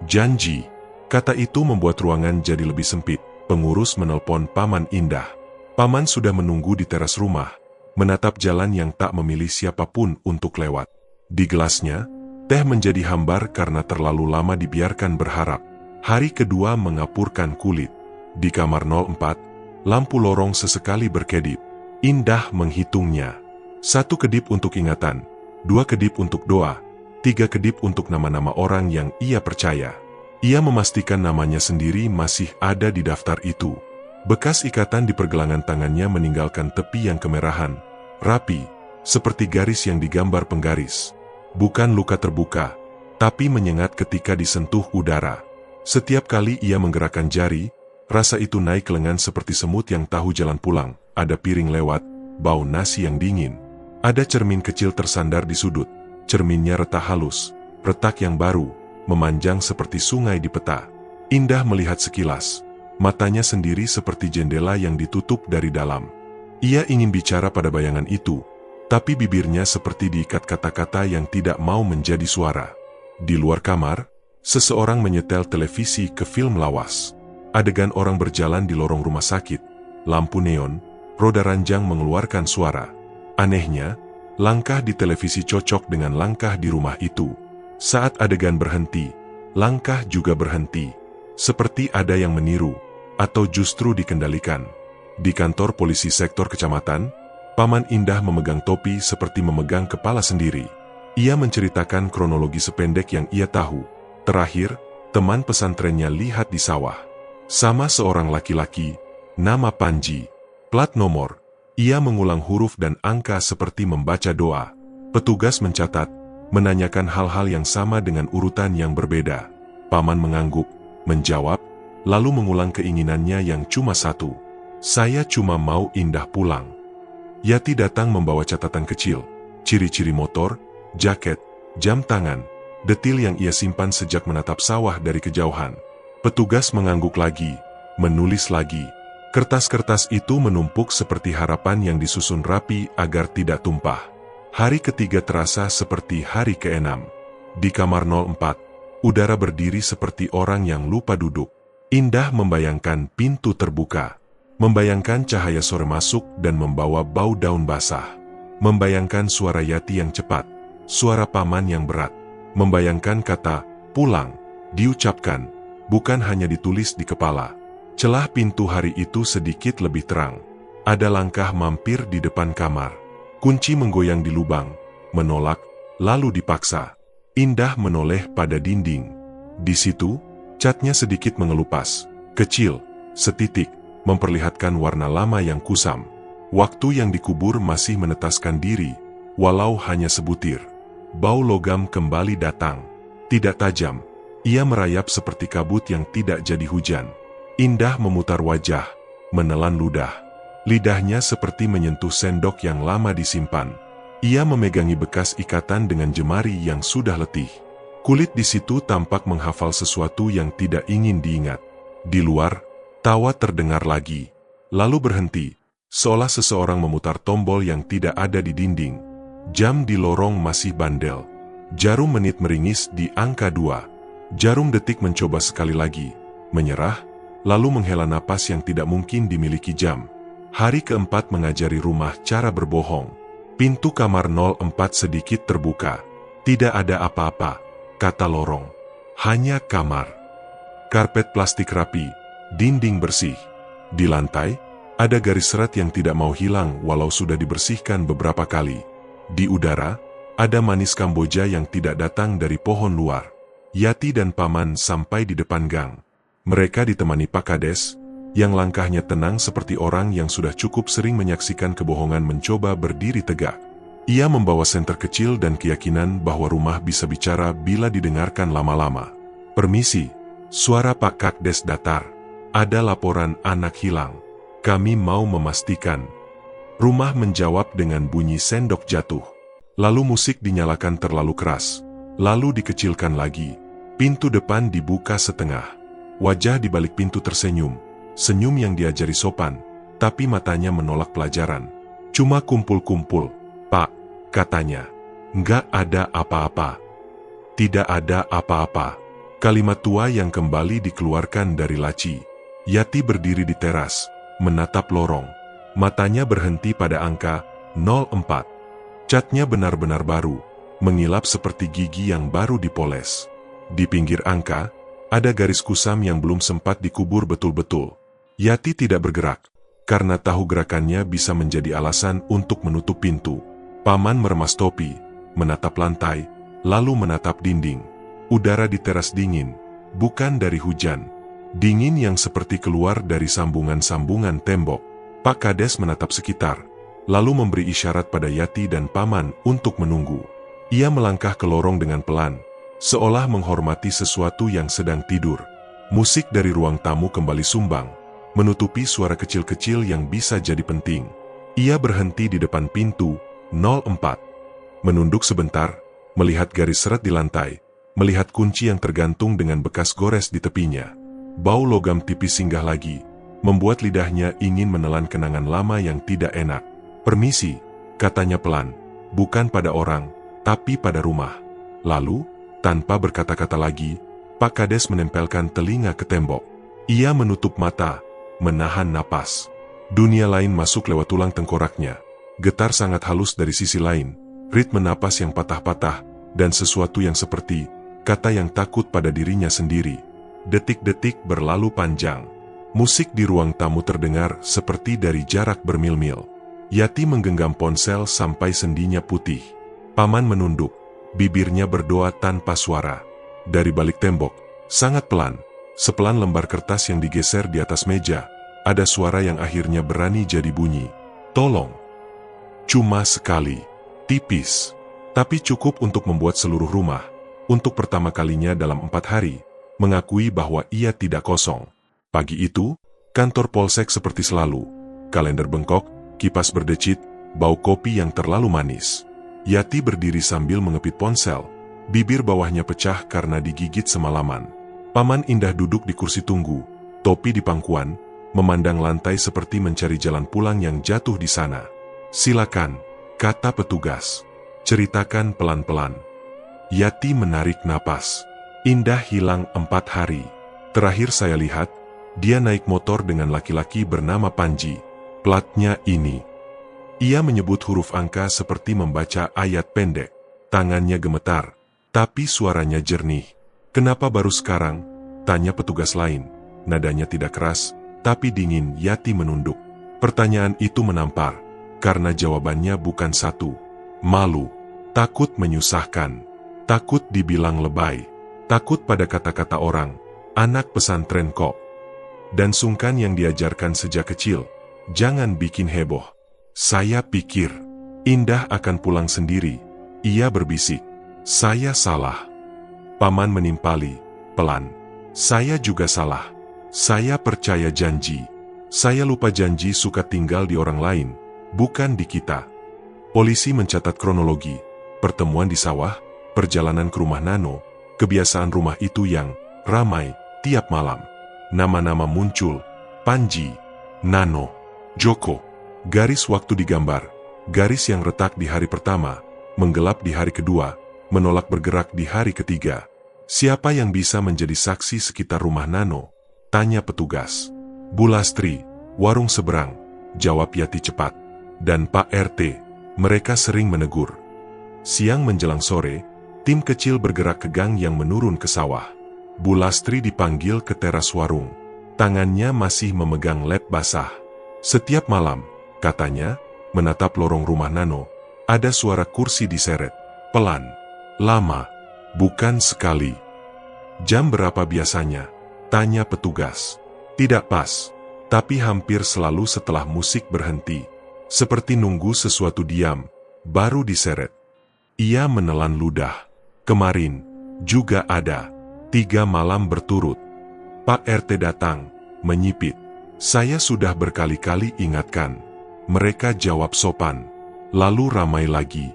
Janji, kata itu membuat ruangan jadi lebih sempit. Pengurus menelpon Paman Indah. Paman sudah menunggu di teras rumah, menatap jalan yang tak memilih siapapun untuk lewat. Di gelasnya, teh menjadi hambar karena terlalu lama dibiarkan berharap. Hari kedua mengapurkan kulit. Di kamar 04, lampu lorong sesekali berkedip. Indah menghitungnya. 1 kedip untuk ingatan, 2 kedip untuk doa, 3 kedip untuk nama-nama orang yang ia percaya. Ia memastikan namanya sendiri masih ada di daftar itu. Bekas ikatan di pergelangan tangannya meninggalkan tepi yang kemerahan, rapi, seperti garis yang digambar penggaris. Bukan luka terbuka, tapi menyengat ketika disentuh udara. Setiap kali ia menggerakkan jari, rasa itu naik lengan seperti semut yang tahu jalan pulang. Ada piring lewat, bau nasi yang dingin. Ada cermin kecil tersandar di sudut. Cerminnya retak halus, retak yang baru, memanjang seperti sungai di peta. Indah melihat sekilas. Matanya sendiri seperti jendela yang ditutup dari dalam. Ia ingin bicara pada bayangan itu, tapi bibirnya seperti diikat kata-kata yang tidak mau menjadi suara. Di luar kamar, seseorang menyetel televisi ke film lawas. Adegan orang berjalan di lorong rumah sakit, lampu neon, roda ranjang mengeluarkan suara. Anehnya, langkah di televisi cocok dengan langkah di rumah itu. Saat adegan berhenti, langkah juga berhenti. Seperti ada yang meniru, atau justru dikendalikan. Di kantor polisi sektor kecamatan, Paman Indah memegang topi seperti memegang kepala sendiri. Ia menceritakan kronologi sependek yang ia tahu. Terakhir, teman pesantrennya lihat di sawah. Sama seorang laki-laki, nama Panji. Plat nomor. Ia mengulang huruf dan angka seperti membaca doa. Petugas mencatat, menanyakan hal-hal yang sama dengan urutan yang berbeda. Paman mengangguk, menjawab, lalu mengulang keinginannya yang cuma satu. Saya cuma mau Indah pulang. Yati datang membawa catatan kecil, ciri-ciri motor, jaket, jam tangan, detil yang ia simpan sejak menatap sawah dari kejauhan. Petugas mengangguk lagi, menulis lagi. Kertas-kertas itu menumpuk seperti harapan yang disusun rapi agar tidak tumpah. Hari ketiga terasa seperti hari ke-6. Di kamar 04, udara berdiri seperti orang yang lupa duduk. Indah membayangkan pintu terbuka. Membayangkan cahaya sore masuk dan membawa bau daun basah. Membayangkan suara Yati yang cepat. Suara Paman yang berat. Membayangkan kata, pulang, diucapkan, bukan hanya ditulis di kepala. Celah pintu hari itu sedikit lebih terang. Ada langkah mampir di depan kamar. Kunci menggoyang di lubang, menolak, lalu dipaksa. Indah menoleh pada dinding. Di situ, catnya sedikit mengelupas, kecil, setitik, memperlihatkan warna lama yang kusam. Waktu yang dikubur masih menetaskan diri, walau hanya sebutir. Bau logam kembali datang. Tidak tajam, ia merayap seperti kabut yang tidak jadi hujan. Indah memutar wajah, menelan ludah. Lidahnya seperti menyentuh sendok yang lama disimpan. Ia memegangi bekas ikatan dengan jemari yang sudah letih. Kulit di situ tampak menghafal sesuatu yang tidak ingin diingat. Di luar, tawa terdengar lagi. Lalu berhenti, seolah seseorang memutar tombol yang tidak ada di dinding. Jam di lorong masih bandel. Jarum menit meringis di angka 2. Jarum detik mencoba sekali lagi, menyerah, lalu menghela napas yang tidak mungkin dimiliki jam. Hari keempat mengajari rumah cara berbohong. Pintu kamar 04 sedikit terbuka. Tidak ada apa-apa, kata lorong. Hanya kamar. Karpet plastik rapi, dinding bersih. Di lantai, ada garis serat yang tidak mau hilang walau sudah dibersihkan beberapa kali. Di udara, Ada manis Kamboja yang tidak datang dari pohon luar. Yati dan Paman sampai di depan gang. Mereka ditemani Pak Kades, yang langkahnya tenang seperti orang yang sudah cukup sering menyaksikan kebohongan mencoba berdiri tegak. Ia membawa senter kecil dan keyakinan bahwa rumah bisa bicara bila didengarkan lama-lama. "Permisi," suara Pak Kades datar. "Ada laporan anak hilang. Kami mau memastikan." Rumah menjawab dengan bunyi sendok jatuh. Lalu musik dinyalakan terlalu keras. Lalu dikecilkan lagi. Pintu depan dibuka setengah. Wajah di balik pintu tersenyum. Senyum yang diajari sopan, tapi matanya menolak pelajaran. "Cuma kumpul-kumpul, Pak," katanya. "Nggak ada apa-apa." Tidak ada apa-apa. Kalimat tua yang kembali dikeluarkan dari laci. Yati berdiri di teras, menatap lorong. Matanya berhenti pada angka 04. Catnya benar-benar baru, mengilap seperti gigi yang baru dipoles. Di pinggir angka, ada garis kusam yang belum sempat dikubur betul-betul. Yati tidak bergerak, karena tahu gerakannya bisa menjadi alasan untuk menutup pintu. Paman meremas topi, menatap lantai, lalu menatap dinding. Udara di teras dingin, bukan dari hujan. Dingin yang seperti keluar dari sambungan-sambungan tembok. Pak Kades menatap sekitar, lalu memberi isyarat pada Yati dan Paman untuk menunggu. Ia melangkah ke lorong dengan pelan, seolah menghormati sesuatu yang sedang tidur. Musik dari ruang tamu kembali sumbang, menutupi suara kecil-kecil yang bisa jadi penting. Ia berhenti di depan pintu 04. Menunduk sebentar, melihat garis seret di lantai, melihat kunci yang tergantung dengan bekas gores di tepinya. Bau logam tipis singgah lagi, membuat lidahnya ingin menelan kenangan lama yang tidak enak. "Permisi," katanya pelan, bukan pada orang, tapi pada rumah. Lalu, tanpa berkata-kata lagi, Pak Kades menempelkan telinga ke tembok. Ia menutup mata, menahan napas. Dunia lain masuk lewat tulang tengkoraknya. Getar sangat halus dari sisi lain, ritme napas yang patah-patah, dan sesuatu yang seperti kata yang takut pada dirinya sendiri. Detik-detik berlalu panjang. Musik di ruang tamu terdengar seperti dari jarak bermil-mil. Yati menggenggam ponsel sampai sendinya putih. Paman menunduk, bibirnya berdoa tanpa suara. Dari balik tembok, sangat pelan, sepelan lembar kertas yang digeser di atas meja, ada suara yang akhirnya berani jadi bunyi. "Tolong." Cuma sekali, tipis, tapi cukup untuk membuat seluruh rumah, untuk pertama kalinya dalam 4 hari, mengakui bahwa ia tidak kosong. Pagi itu, kantor polsek seperti selalu. Kalender bengkok, kipas berdecit, bau kopi yang terlalu manis. Yati berdiri sambil mengepit ponsel, bibir bawahnya pecah karena digigit semalaman. Paman Indah duduk di kursi tunggu, topi di pangkuan, memandang lantai seperti mencari jalan pulang yang jatuh di sana. "Silakan," kata petugas. "Ceritakan pelan-pelan." Yati menarik napas. "Indah hilang 4 hari. Terakhir saya lihat, dia naik motor dengan laki-laki bernama Panji. Platnya ini." Ia menyebut huruf angka seperti membaca ayat pendek. Tangannya gemetar, tapi suaranya jernih. "Kenapa baru sekarang?" tanya petugas lain. Nadanya tidak keras, tapi dingin. Yati menunduk. Pertanyaan itu menampar, karena jawabannya bukan satu. Malu, takut menyusahkan, takut dibilang lebay, takut pada kata-kata orang, "Anak pesantren kok." Dan sungkan yang diajarkan sejak kecil, "Jangan bikin heboh." "Saya pikir Indah akan pulang sendiri," ia berbisik. "Saya salah." Paman menimpali, pelan. "Saya juga salah. Saya percaya janji. Saya lupa janji suka tinggal di orang lain, bukan di kita." Polisi mencatat kronologi, pertemuan di sawah, perjalanan ke rumah Nano, kebiasaan rumah itu yang ramai tiap malam. Nama-nama muncul, Panji, Nano, Joko. Garis waktu digambar, garis yang retak di hari pertama, menggelap di hari kedua, menolak bergerak di hari ketiga. "Siapa yang bisa menjadi saksi sekitar rumah Nano?" tanya petugas. "Bu Lastri, warung seberang," jawab Yati cepat. "Dan Pak RT, mereka sering menegur." Siang menjelang sore, tim kecil bergerak ke gang yang menurun ke sawah. Bu Lastri dipanggil ke teras warung. Tangannya masih memegang lap basah. "Setiap malam," katanya, menatap lorong rumah Nano, "ada suara kursi diseret. Pelan. Lama. Bukan sekali. Jam berapa biasanya? Tanya petugas. Tidak pas. Tapi hampir selalu setelah musik berhenti. Seperti nunggu sesuatu diam, baru diseret. Ia menelan ludah. Kemarin, juga ada. 3 malam berturut. Pak RT datang, menyipit. Saya sudah berkali-kali ingatkan. Mereka jawab sopan. Lalu ramai lagi.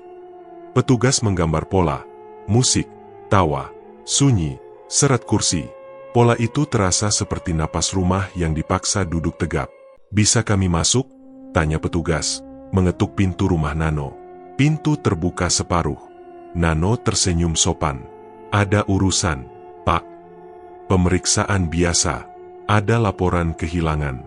Petugas menggambar pola. Musik, tawa, sunyi, seret kursi. Pola itu terasa seperti napas rumah yang dipaksa duduk tegap. Bisa kami masuk? Tanya petugas, mengetuk pintu rumah Nano. Pintu terbuka separuh. Nano tersenyum sopan. Ada urusan, Pak. Pemeriksaan biasa. Ada laporan kehilangan.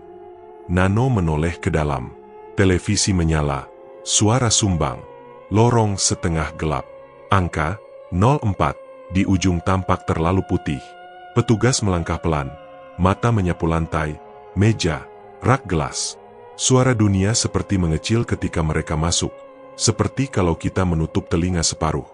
Nano menoleh ke dalam. Televisi menyala. Suara sumbang. Lorong setengah gelap. Angka 04 di ujung tampak terlalu putih. Petugas melangkah pelan. Mata menyapu lantai, meja, rak gelas. Suara dunia seperti mengecil ketika mereka masuk. Seperti kalau kita menutup telinga separuh.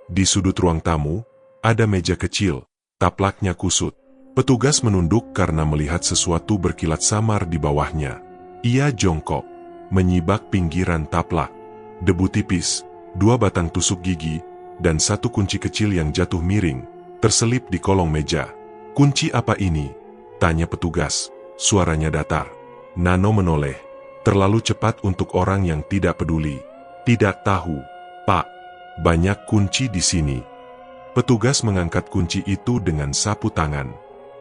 Di sudut ruang tamu, ada meja kecil, taplaknya kusut. Petugas menunduk karena melihat sesuatu berkilat samar di bawahnya. Ia jongkok, menyibak pinggiran taplak. Debu tipis, 2 batang tusuk gigi, dan 1 kunci kecil yang jatuh miring, terselip di kolong meja. Kunci apa ini? Tanya petugas, suaranya datar. Nano menoleh, terlalu cepat untuk orang yang tidak peduli. Tidak tahu, Pak. Banyak kunci di sini. Petugas mengangkat kunci itu dengan sapu tangan.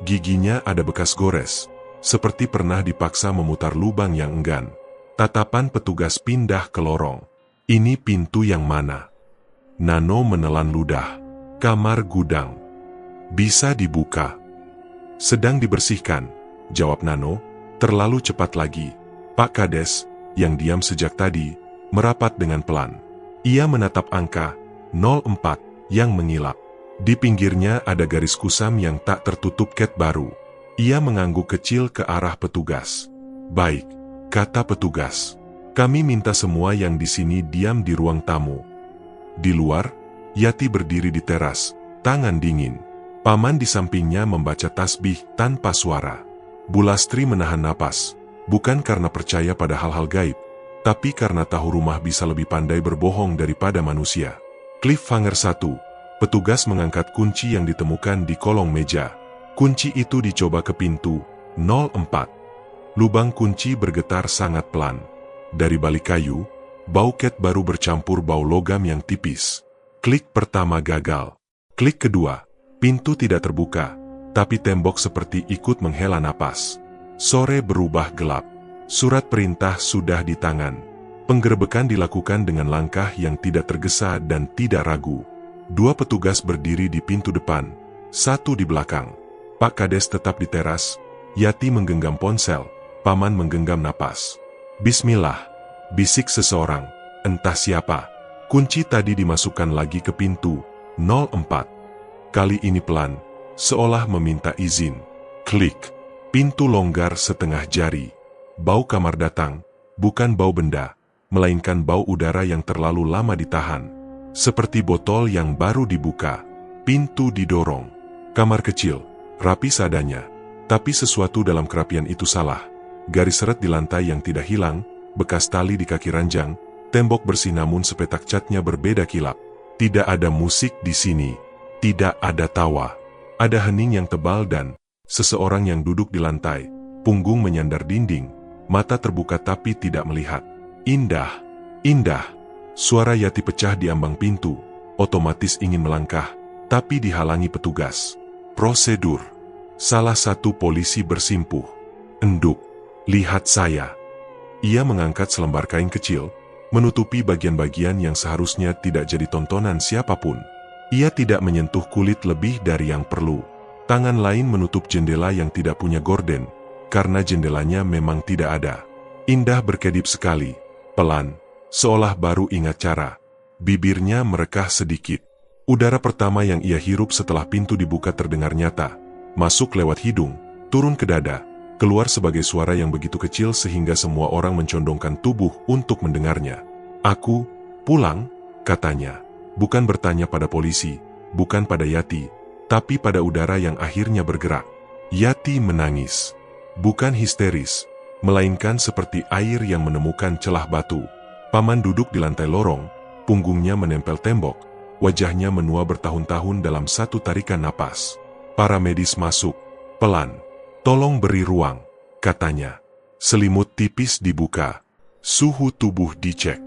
Giginya ada bekas gores, seperti pernah dipaksa memutar lubang yang enggan. Tatapan petugas pindah ke lorong. Ini pintu yang mana? Nano menelan ludah. Kamar gudang. Bisa dibuka. Sedang dibersihkan, jawab Nano, terlalu cepat lagi. Pak Kades, yang diam sejak tadi, merapat dengan pelan. Ia menatap angka 04 yang mengilap. Di pinggirnya ada garis kusam yang tak tertutup cat baru. Ia mengangguk kecil ke arah petugas. Baik, kata petugas. Kami minta semua yang di sini diam di ruang tamu. Di luar, Yati berdiri di teras, tangan dingin. Paman di sampingnya membaca tasbih tanpa suara. Bulastri menahan napas, bukan karena percaya pada hal-hal gaib, tapi karena tahu rumah bisa lebih pandai berbohong daripada manusia. Cliffhanger 1. Petugas mengangkat kunci yang ditemukan di kolong meja. Kunci itu dicoba ke pintu 04. Lubang kunci bergetar sangat pelan. Dari balik kayu, bau cat baru bercampur bau logam yang tipis. Klik pertama gagal. Klik kedua, pintu tidak terbuka, tapi tembok seperti ikut menghela napas. Sore berubah gelap. Surat perintah sudah di tangan. Penggerebekan dilakukan dengan langkah yang tidak tergesa dan tidak ragu. 2 petugas berdiri di pintu depan, 1 di belakang. Pak Kades tetap di teras, Yati menggenggam ponsel, Paman menggenggam napas. Bismillah, bisik seseorang, entah siapa. Kunci tadi dimasukkan lagi ke pintu 04. Kali ini pelan, seolah meminta izin. Klik, pintu longgar setengah jari. Bau kamar datang, bukan bau benda, melainkan bau udara yang terlalu lama ditahan. Seperti botol yang baru dibuka. Pintu didorong. Kamar kecil, rapi seadanya. Tapi sesuatu dalam kerapian itu salah. Garis seret di lantai yang tidak hilang, bekas tali di kaki ranjang, tembok bersih namun sepetak catnya berbeda kilap. Tidak ada musik di sini. Tidak ada tawa. Ada hening yang tebal dan seseorang yang duduk di lantai, punggung menyandar dinding, mata terbuka tapi tidak melihat. Indah, indah. Suara Yati pecah di ambang pintu, otomatis ingin melangkah, tapi dihalangi petugas. Prosedur. Salah satu polisi bersimpuh. Enduk, lihat saya. Ia mengangkat selembar kain kecil, menutupi bagian-bagian yang seharusnya tidak jadi tontonan siapapun. Ia tidak menyentuh kulit lebih dari yang perlu. Tangan lain menutup jendela yang tidak punya gorden, karena jendelanya memang tidak ada. Indah berkedip sekali, pelan, seolah baru ingat cara. Bibirnya merekah sedikit. Udara pertama yang ia hirup setelah pintu dibuka terdengar nyata. Masuk lewat hidung, turun ke dada, keluar sebagai suara yang begitu kecil sehingga semua orang mencondongkan tubuh untuk mendengarnya. Aku pulang, katanya. Bukan bertanya pada polisi, bukan pada Yati, tapi pada udara yang akhirnya bergerak. Yati menangis. Bukan histeris, melainkan seperti air yang menemukan celah batu. Paman duduk di lantai lorong, punggungnya menempel tembok, wajahnya menua bertahun-tahun dalam satu tarikan napas. Para medis masuk, pelan. "Tolong beri ruang," katanya. Selimut tipis dibuka. Suhu tubuh dicek.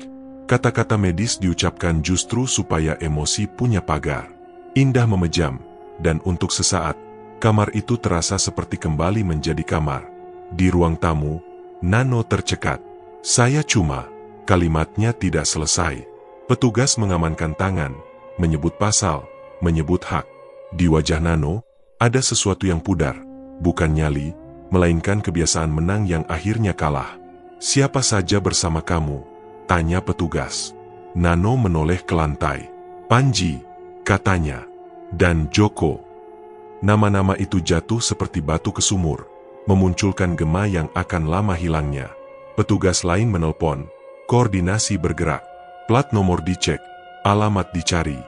Kata-kata medis diucapkan justru supaya emosi punya pagar. Indah memejam, dan untuk sesaat, kamar itu terasa seperti kembali menjadi kamar. Di ruang tamu, Nano tercekat. "Saya cuma..." Kalimatnya tidak selesai. Petugas mengamankan tangan, menyebut pasal, menyebut hak. Di wajah Nano, ada sesuatu yang pudar, bukan nyali, melainkan kebiasaan menang yang akhirnya kalah. "Siapa saja bersama kamu?" tanya petugas. Nano menoleh ke lantai. "Panji," katanya, "dan Joko." Nama-nama itu jatuh seperti batu ke sumur, memunculkan gema yang akan lama hilangnya. Petugas lain menelpon, koordinasi bergerak, plat nomor dicek, alamat dicari.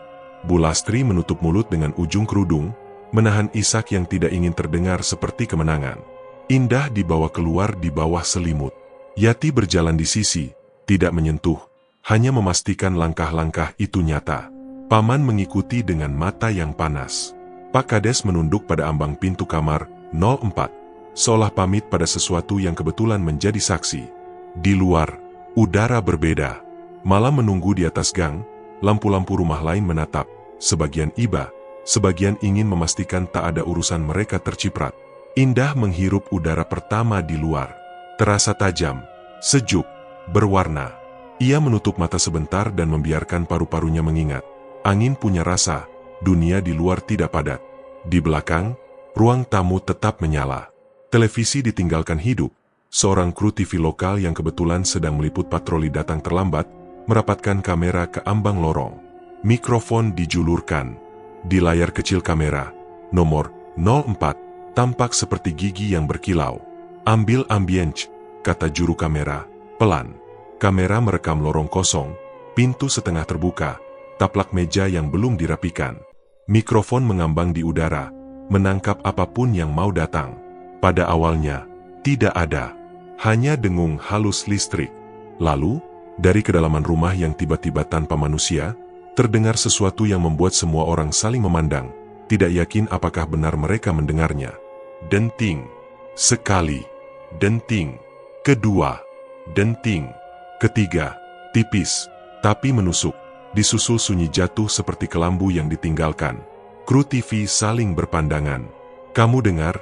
Bu Lastri menutup mulut dengan ujung kerudung, menahan isak yang tidak ingin terdengar seperti kemenangan. Indah dibawa keluar di bawah selimut. Yati berjalan di sisi, tidak menyentuh, hanya memastikan langkah-langkah itu nyata. Paman mengikuti dengan mata yang panas. Pak Kades menunduk pada ambang pintu kamar 04, seolah pamit pada sesuatu yang kebetulan menjadi saksi. Di luar, udara berbeda. Malam menunggu di atas gang, lampu-lampu rumah lain menatap, sebagian iba, sebagian ingin memastikan tak ada urusan mereka terciprat. Indah menghirup udara pertama di luar. Terasa tajam, sejuk, berwarna. Ia menutup mata sebentar dan membiarkan paru-parunya mengingat. Angin punya rasa, dunia di luar tidak padat. Di belakang, ruang tamu tetap menyala. Televisi ditinggalkan hidup. Seorang kru TV lokal yang kebetulan sedang meliput patroli datang terlambat, merapatkan kamera ke ambang lorong. Mikrofon dijulurkan. Di layar kecil kamera, nomor 04, tampak seperti gigi yang berkilau. "Ambil ambience," kata juru kamera, pelan. Kamera merekam lorong kosong, pintu setengah terbuka, taplak meja yang belum dirapikan. Mikrofon mengambang di udara, menangkap apapun yang mau datang. Pada awalnya, tidak ada. Hanya dengung halus listrik. Lalu, dari kedalaman rumah yang tiba-tiba tanpa manusia, terdengar sesuatu yang membuat semua orang saling memandang, tidak yakin apakah benar mereka mendengarnya. Denting. Sekali. Denting. Kedua. Denting. Ketiga. Tipis, tapi menusuk. Disusul sunyi jatuh seperti kelambu yang ditinggalkan. Kru TV saling berpandangan. "Kamu dengar?"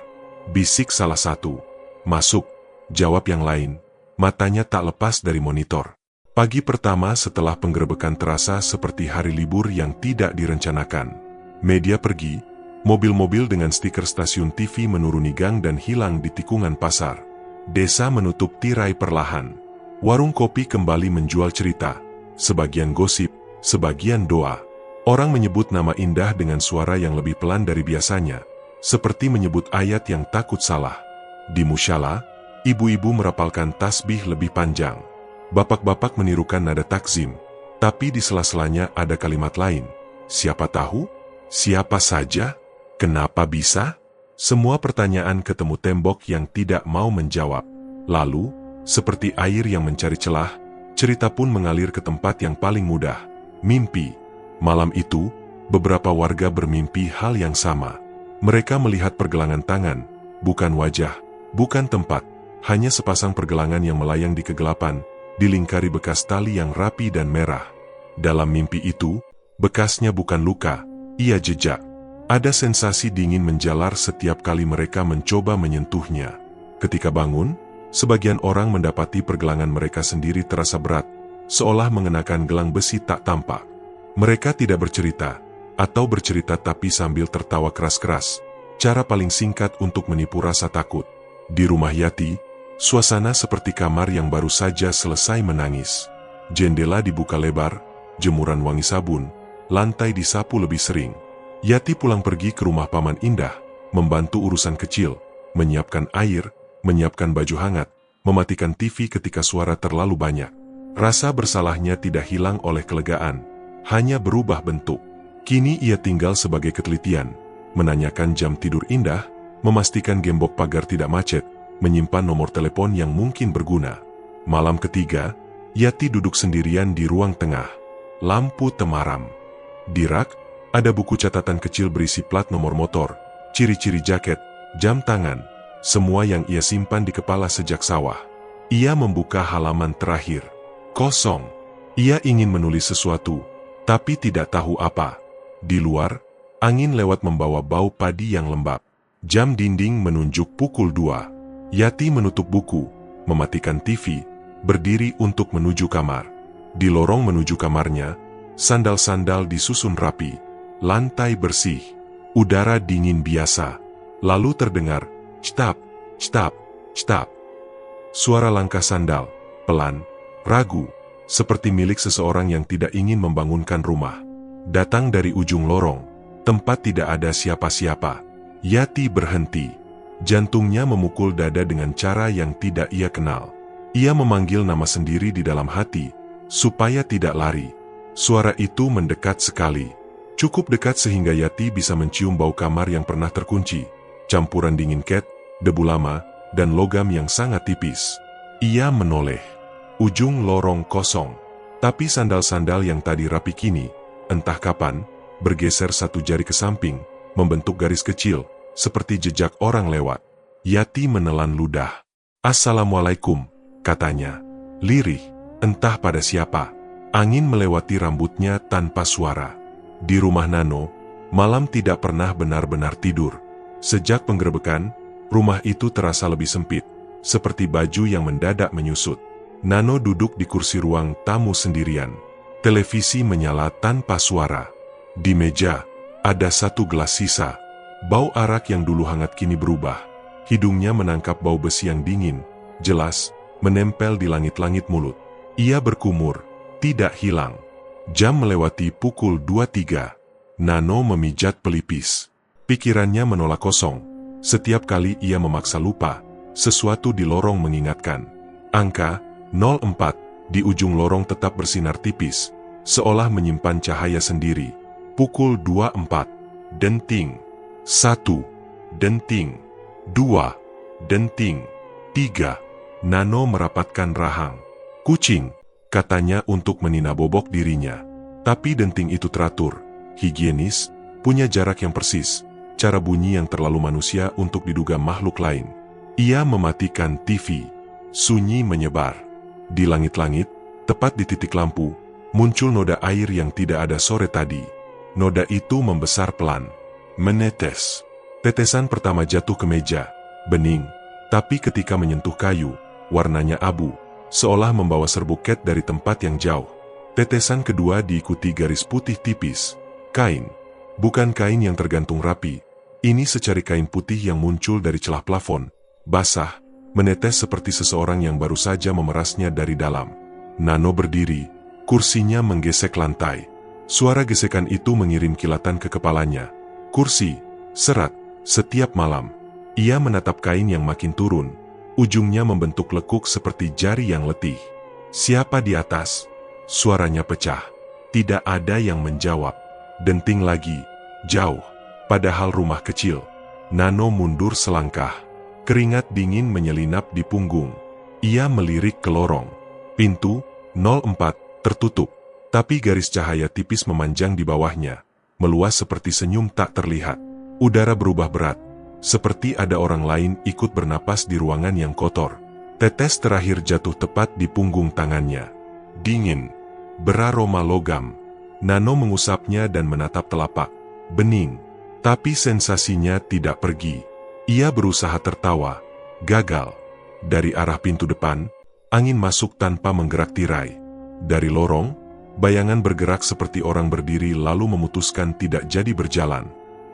bisik salah satu. "Masuk," jawab yang lain. Matanya tak lepas dari monitor. Pagi pertama setelah penggerebekan terasa seperti hari libur yang tidak direncanakan. Media pergi, mobil-mobil dengan stiker stasiun TV menuruni gang dan hilang di tikungan pasar. Desa menutup tirai perlahan. Warung kopi kembali menjual cerita, sebagian gosip, sebagian doa. Orang menyebut nama Indah dengan suara yang lebih pelan dari biasanya, seperti menyebut ayat yang takut salah. Di musyala, ibu-ibu merapalkan tasbih lebih panjang. Bapak-bapak menirukan nada takzim, tapi di sela-selanya ada kalimat lain. "Siapa tahu? Siapa saja? Kenapa bisa?" Semua pertanyaan ketemu tembok yang tidak mau menjawab. Lalu, seperti air yang mencari celah, cerita pun mengalir ke tempat yang paling mudah. Mimpi. Malam itu, beberapa warga bermimpi hal yang sama. Mereka melihat pergelangan tangan, bukan wajah, bukan tempat, hanya sepasang pergelangan yang melayang di kegelapan, dilingkari bekas tali yang rapi dan merah. Dalam mimpi itu, bekasnya bukan luka, ia jejak. Ada sensasi dingin menjalar setiap kali mereka mencoba menyentuhnya. Ketika bangun, sebagian orang mendapati pergelangan mereka sendiri terasa berat, seolah mengenakan gelang besi tak tampak. Mereka tidak bercerita, atau bercerita tapi sambil tertawa keras-keras, cara paling singkat untuk menipu rasa takut. Di rumah Yati, suasana seperti kamar yang baru saja selesai menangis. Jendela dibuka lebar, jemuran wangi sabun, lantai disapu lebih sering. Yati pulang pergi ke rumah Paman Indah, membantu urusan kecil, menyiapkan air, menyiapkan baju hangat, mematikan TV ketika suara terlalu banyak. Rasa bersalahnya tidak hilang oleh kelegaan, hanya berubah bentuk. Kini ia tinggal sebagai ketelitian, menanyakan jam tidur indah, memastikan gembok pagar tidak macet, menyimpan nomor telepon yang mungkin berguna. Malam ketiga, Yati duduk sendirian di ruang tengah. Lampu temaram. Di rak, ada buku catatan kecil berisi plat nomor motor, ciri-ciri jaket, jam tangan, semua yang ia simpan di kepala sejak sawah. Ia membuka halaman terakhir. Kosong. Ia ingin menulis sesuatu, tapi tidak tahu apa. Di luar, angin lewat membawa bau padi yang lembab. Jam dinding menunjuk pukul 2. Yati menutup buku, mematikan TV, berdiri untuk menuju kamar. Di lorong menuju kamarnya, sandal-sandal disusun rapi, lantai bersih, udara dingin biasa. Lalu terdengar, "Ctap, ctap, ctap." Suara langkah sandal, pelan, ragu, seperti milik seseorang yang tidak ingin membangunkan rumah. Datang dari ujung lorong, tempat tidak ada siapa-siapa. Yati berhenti. Jantungnya memukul dada dengan cara yang tidak ia kenal. Ia memanggil nama sendiri di dalam hati, supaya tidak lari. Suara itu mendekat sekali. Cukup dekat sehingga Yati bisa mencium bau kamar yang pernah terkunci. Campuran dingin cat, debu lama, dan logam yang sangat tipis. Ia menoleh. Ujung lorong kosong. Tapi sandal-sandal yang tadi rapi kini, entah kapan, bergeser satu jari ke samping, membentuk garis kecil, seperti jejak orang lewat. Yati menelan ludah. "Assalamualaikum," katanya. Lirih, entah pada siapa. Angin melewati rambutnya tanpa suara. Di rumah Nano, malam tidak pernah benar-benar tidur. Sejak penggerebekan, rumah itu terasa lebih sempit, seperti baju yang mendadak menyusut. Nano duduk di kursi ruang tamu sendirian. Televisi menyala tanpa suara. Di meja, ada satu gelas sisa. Bau arak yang dulu hangat kini berubah. Hidungnya menangkap bau besi yang dingin, jelas, menempel di langit-langit mulut. Ia berkumur, tidak hilang. Jam melewati pukul 2.3. Nano memijat pelipis. Pikirannya menolak kosong. Setiap kali ia memaksa lupa, sesuatu di lorong mengingatkan. Angka 04 di ujung lorong tetap bersinar tipis, seolah menyimpan cahaya sendiri. Pukul 24. Denting. 1. Denting. 2. Denting. 3. Nano merapatkan rahang. "Kucing," katanya untuk menina bobok dirinya. Tapi denting itu teratur, higienis, punya jarak yang persis, cara bunyi yang terlalu manusia untuk diduga makhluk lain. Ia mematikan TV. Sunyi menyebar. Di langit-langit, tepat di titik lampu, muncul noda air yang tidak ada sore tadi. Noda itu membesar pelan, menetes. Tetesan pertama jatuh ke meja, bening, tapi ketika menyentuh kayu, warnanya abu, seolah membawa serbuk cat dari tempat yang jauh. Tetesan kedua diikuti garis putih tipis, kain. Bukan kain yang tergantung rapi, ini secari kain putih yang muncul dari celah plafon, basah, menetes seperti seseorang yang baru saja memerasnya dari dalam. Nano berdiri, kursinya menggesek lantai. Suara gesekan itu mengirim kilatan ke kepalanya. Kursi, serat, setiap malam. Ia menatap kain yang makin turun, ujungnya membentuk lekuk seperti jari yang letih. "Siapa di atas?" Suaranya pecah. Tidak ada yang menjawab. Denting lagi, jauh, padahal rumah kecil. Nano mundur selangkah. Keringat dingin menyelinap di punggung. Ia melirik ke lorong. Pintu 04 tertutup, tapi garis cahaya tipis memanjang di bawahnya, meluas seperti senyum tak terlihat. Udara berubah berat, seperti ada orang lain ikut bernapas di ruangan yang kotor. Tetes terakhir jatuh tepat di punggung tangannya. Dingin, beraroma logam. Nano mengusapnya dan menatap telapak. Bening, tapi sensasinya tidak pergi. Ia berusaha tertawa, gagal. Dari arah pintu depan, angin masuk tanpa menggerak tirai. Dari lorong, bayangan bergerak seperti orang berdiri lalu memutuskan tidak jadi berjalan.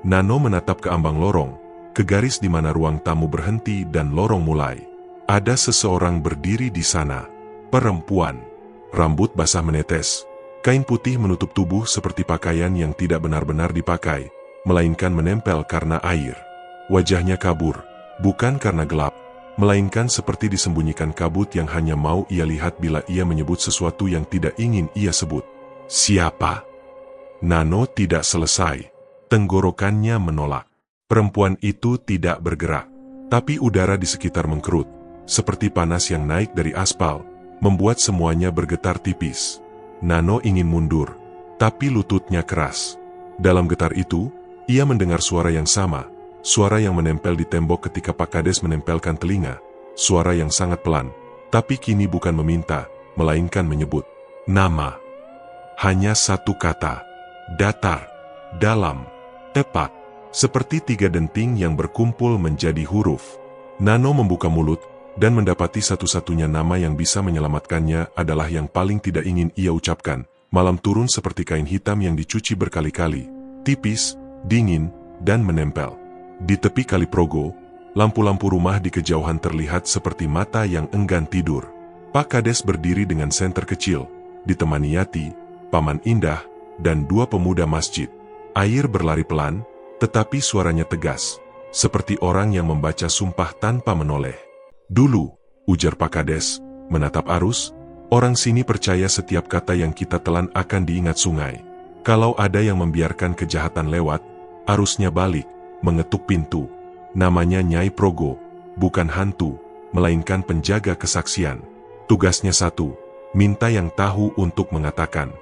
Nano menatap ke ambang lorong, ke garis di mana ruang tamu berhenti dan lorong mulai. Ada seseorang berdiri di sana. Perempuan. Rambut basah menetes. Kain putih menutup tubuh seperti pakaian yang tidak benar-benar dipakai, melainkan menempel karena air. Wajahnya kabur, bukan karena gelap, melainkan seperti disembunyikan kabut yang hanya mau ia lihat bila ia menyebut sesuatu yang tidak ingin ia sebut. "Siapa?" Nano tidak selesai. Tenggorokannya menolak. Perempuan itu tidak bergerak. Tapi udara di sekitar mengkerut, seperti panas yang naik dari aspal, membuat semuanya bergetar tipis. Nano ingin mundur, tapi lututnya keras. Dalam getar itu, ia mendengar suara yang sama, suara yang menempel di tembok ketika Pak Kades menempelkan telinga, suara yang sangat pelan, tapi kini bukan meminta, melainkan menyebut nama. Hanya satu kata, datar, dalam, tepat, seperti 3 denting yang berkumpul menjadi huruf. Nano membuka mulut, dan mendapati satu-satunya nama yang bisa menyelamatkannya adalah yang paling tidak ingin ia ucapkan. Malam turun seperti kain hitam yang dicuci berkali-kali, tipis, dingin, dan menempel. Di tepi Kali Progo, lampu-lampu rumah di kejauhan terlihat seperti mata yang enggan tidur. Pak Kades berdiri dengan senter kecil, ditemani Yati, Paman Indah, dan 2 pemuda masjid. Air berlari pelan, tetapi suaranya tegas, seperti orang yang membaca sumpah tanpa menoleh. Dulu, ujar Pak Kades, menatap arus, orang sini percaya setiap kata yang kita telan akan diingat sungai. Kalau ada yang membiarkan kejahatan lewat, arusnya balik, mengetuk pintu. Namanya Nyai Progo, bukan hantu, melainkan penjaga kesaksian. Tugasnya satu, minta yang tahu untuk mengatakan.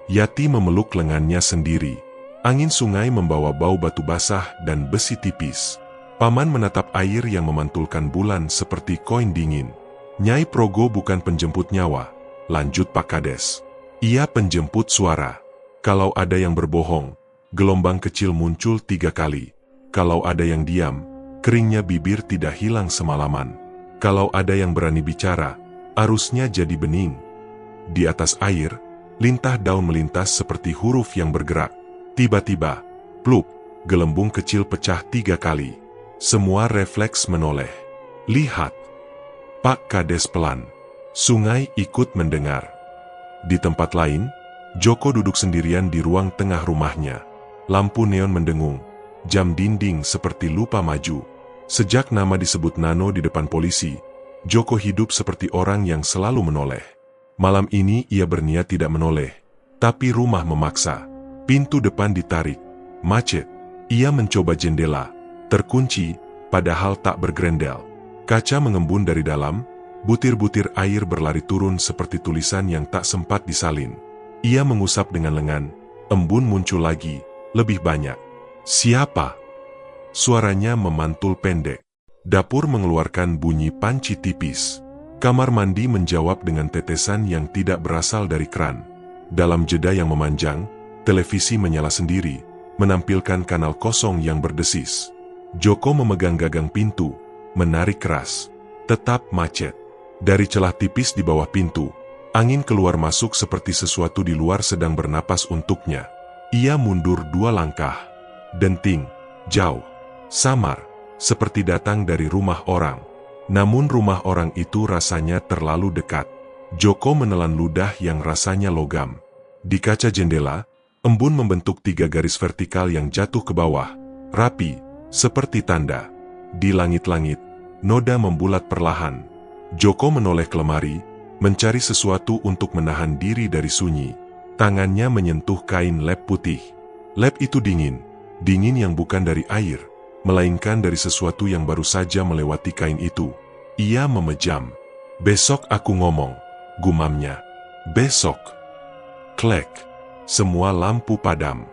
Yati memeluk lengannya sendiri. Angin sungai membawa bau batu basah dan besi tipis. Paman menatap air yang memantulkan bulan seperti koin dingin. Nyai Progo bukan penjemput nyawa, lanjut Pak Kades. Ia penjemput suara. Kalau ada yang berbohong, gelombang kecil muncul 3 kali. Kalau ada yang diam, keringnya bibir tidak hilang semalaman. Kalau ada yang berani bicara, arusnya jadi bening. Di atas air, lintah daun melintas seperti huruf yang bergerak. Tiba-tiba, plup, gelembung kecil pecah 3 kali. Semua refleks menoleh. Lihat. Pak Kades pelan. Sungai ikut mendengar. Di tempat lain, Joko duduk sendirian di ruang tengah rumahnya. Lampu neon mendengung. Jam dinding seperti lupa maju. Sejak nama disebut Nano di depan polisi, Joko hidup seperti orang yang selalu menoleh. Malam ini ia berniat tidak menoleh, tapi rumah memaksa. Pintu depan ditarik, macet. Ia mencoba jendela, terkunci, padahal tak bergrendel. Kaca mengembun dari dalam, butir-butir air berlari turun seperti tulisan yang tak sempat disalin. Ia mengusap dengan lengan, embun muncul lagi, lebih banyak. Siapa? Suaranya memantul pendek. Dapur mengeluarkan bunyi panci tipis. Kamar mandi menjawab dengan tetesan yang tidak berasal dari keran. Dalam jeda yang memanjang, televisi menyala sendiri, menampilkan kanal kosong yang berdesis. Joko memegang gagang pintu, menarik keras. Tetap macet. Dari celah tipis di bawah pintu, angin keluar masuk seperti sesuatu di luar sedang bernapas untuknya. Ia mundur 2 langkah. Denting, jauh, samar, seperti datang dari rumah orang. Namun rumah orang itu rasanya terlalu dekat. Joko menelan ludah yang rasanya logam. Di kaca jendela, embun membentuk 3 garis vertikal yang jatuh ke bawah, rapi, seperti tanda. Di langit-langit, noda membulat perlahan. Joko menoleh ke lemari, mencari sesuatu untuk menahan diri dari sunyi. Tangannya menyentuh kain lap putih. Lap itu dingin, dingin yang bukan dari air, melainkan dari sesuatu yang baru saja melewati kain itu. Ia memejam. Besok aku ngomong, gumamnya. Besok. Klek. Semua lampu padam.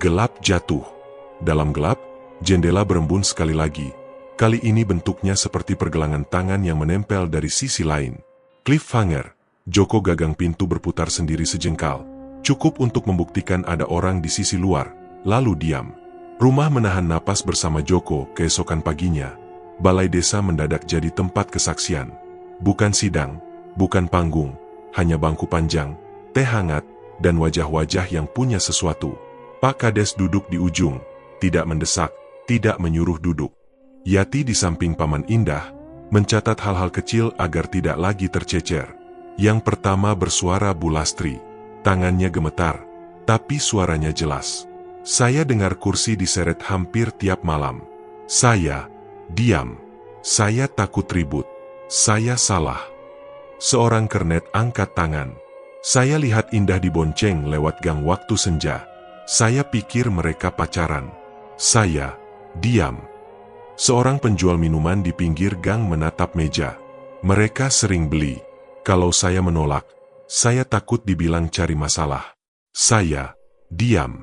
Gelap jatuh. Dalam gelap, jendela berembun sekali lagi. Kali ini bentuknya seperti pergelangan tangan yang menempel dari sisi lain. Cliffhanger. Joko gagang pintu berputar sendiri sejengkal. Cukup untuk membuktikan ada orang di sisi luar, lalu diam. Rumah menahan napas bersama Joko. Keesokan paginya, balai desa mendadak jadi tempat kesaksian. Bukan sidang, bukan panggung, hanya bangku panjang, teh hangat, dan wajah-wajah yang punya sesuatu. Pak Kades duduk di ujung, tidak mendesak, tidak menyuruh duduk. Yati di samping Paman Indah, mencatat hal-hal kecil agar tidak lagi tercecer. Yang pertama bersuara Bu Lastri. Tangannya gemetar, tapi suaranya jelas. Saya dengar kursi diseret hampir tiap malam. Saya diam. Saya takut ribut. Saya salah. Seorang kernet angkat tangan. Saya lihat Indah dibonceng lewat gang waktu senja. Saya pikir mereka pacaran. Saya diam. Seorang penjual minuman di pinggir gang menatap meja. Mereka sering beli. Kalau saya menolak, saya takut dibilang cari masalah. Saya diam.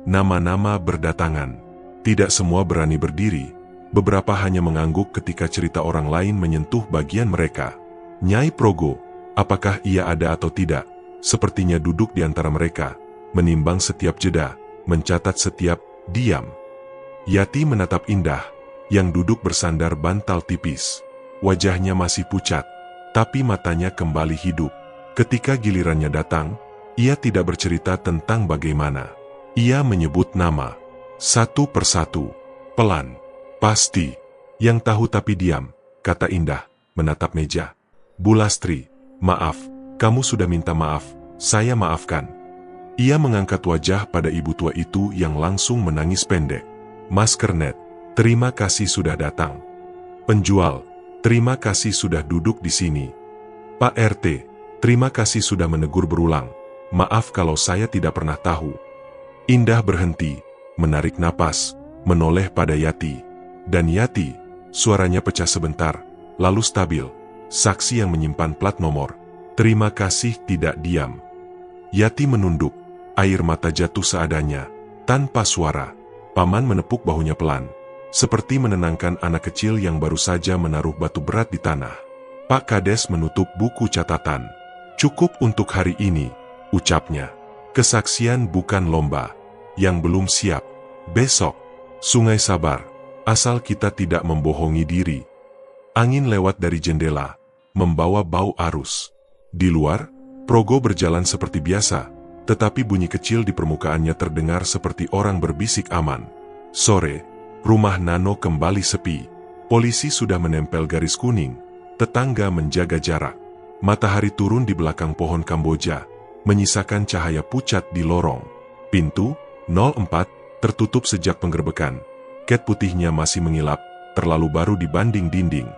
Nama-nama berdatangan. Tidak semua berani berdiri. Beberapa hanya mengangguk ketika cerita orang lain menyentuh bagian mereka. Nyai Progo, apakah ia ada atau tidak? Sepertinya duduk di antara mereka, menimbang setiap jeda, mencatat setiap diam. Yati menatap Indah, yang duduk bersandar bantal tipis. Wajahnya masih pucat, tapi matanya kembali hidup. Ketika gilirannya datang, ia tidak bercerita tentang bagaimana. Ia menyebut nama, satu persatu, pelan. Pasti, yang tahu tapi diam, kata Indah, menatap meja. Bu Lastri, maaf, kamu sudah minta maaf, saya maafkan. Ia mengangkat wajah pada ibu tua itu yang langsung menangis pendek. Mas Kernet, terima kasih sudah datang. Penjual, terima kasih sudah duduk di sini. Pak RT, terima kasih sudah menegur berulang. Maaf kalau saya tidak pernah tahu. Indah berhenti, menarik napas, menoleh pada Yati. Dan Yati, suaranya pecah sebentar, lalu stabil. Saksi yang menyimpan plat nomor. Terima kasih tidak diam. Yati menunduk, air mata jatuh seadanya, tanpa suara. Paman menepuk bahunya pelan, seperti menenangkan anak kecil yang baru saja menaruh batu berat di tanah. Pak Kades menutup buku catatan. Cukup untuk hari ini, ucapnya. Kesaksian bukan lomba. Yang belum siap, besok. Sungai sabar, asal kita tidak membohongi diri. Angin lewat dari jendela, membawa bau arus. Di luar, Progo berjalan seperti biasa, tetapi bunyi kecil di permukaannya terdengar seperti orang berbisik aman. Sore, rumah Nano kembali sepi. Polisi sudah menempel garis kuning. Tetangga menjaga jarak. Matahari turun di belakang pohon Kamboja, menyisakan cahaya pucat di lorong. Pintu 04 tertutup sejak penggerbekan. Cat putihnya masih mengilap, terlalu baru dibanding dinding.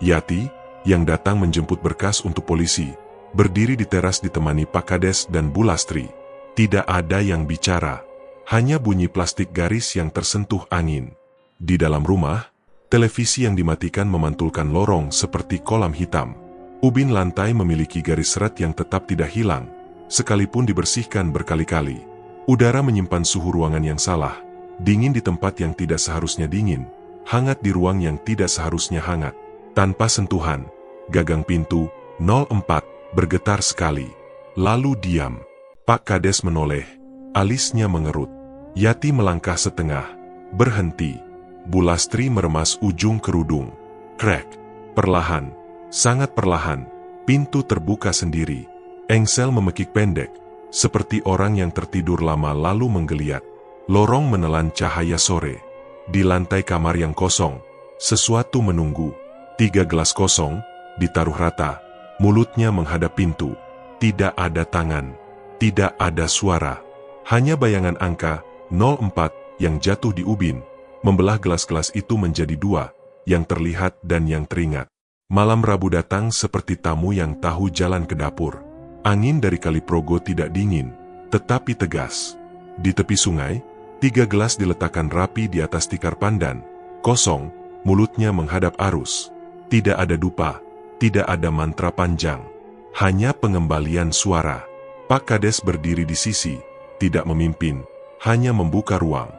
Yati, yang datang menjemput berkas untuk polisi, berdiri di teras ditemani Pak Kades dan Bu Lastri. Tidak ada yang bicara, hanya bunyi plastik garis yang tersentuh angin. Di dalam rumah, televisi yang dimatikan memantulkan lorong seperti kolam hitam. Ubin lantai memiliki garis seret yang tetap tidak hilang, sekalipun dibersihkan berkali-kali. Udara menyimpan suhu ruangan yang salah, dingin di tempat yang tidak seharusnya dingin, hangat di ruang yang tidak seharusnya hangat. Tanpa sentuhan, gagang pintu 04 bergetar sekali, lalu diam. Pak Kades menoleh, alisnya mengerut. Yati melangkah setengah, berhenti. Bu Lastri meremas ujung kerudung. Krek, perlahan, sangat perlahan, pintu terbuka sendiri. Engsel memekik pendek, seperti orang yang tertidur lama lalu menggeliat. Lorong menelan cahaya sore. Di lantai kamar yang kosong, sesuatu menunggu. 3 gelas kosong, ditaruh rata, mulutnya menghadap pintu. Tidak ada tangan, tidak ada suara. Hanya bayangan angka 04 yang jatuh di ubin, membelah gelas-gelas itu menjadi 2, yang terlihat dan yang teringat. Malam Rabu datang seperti tamu yang tahu jalan ke dapur. Angin dari Kali Progo tidak dingin, tetapi tegas. Di tepi sungai, 3 gelas diletakkan rapi di atas tikar pandan. Kosong, mulutnya menghadap arus. Tidak ada dupa, tidak ada mantra panjang. Hanya pengembalian suara. Pak Kades berdiri di sisi, tidak memimpin, hanya membuka ruang.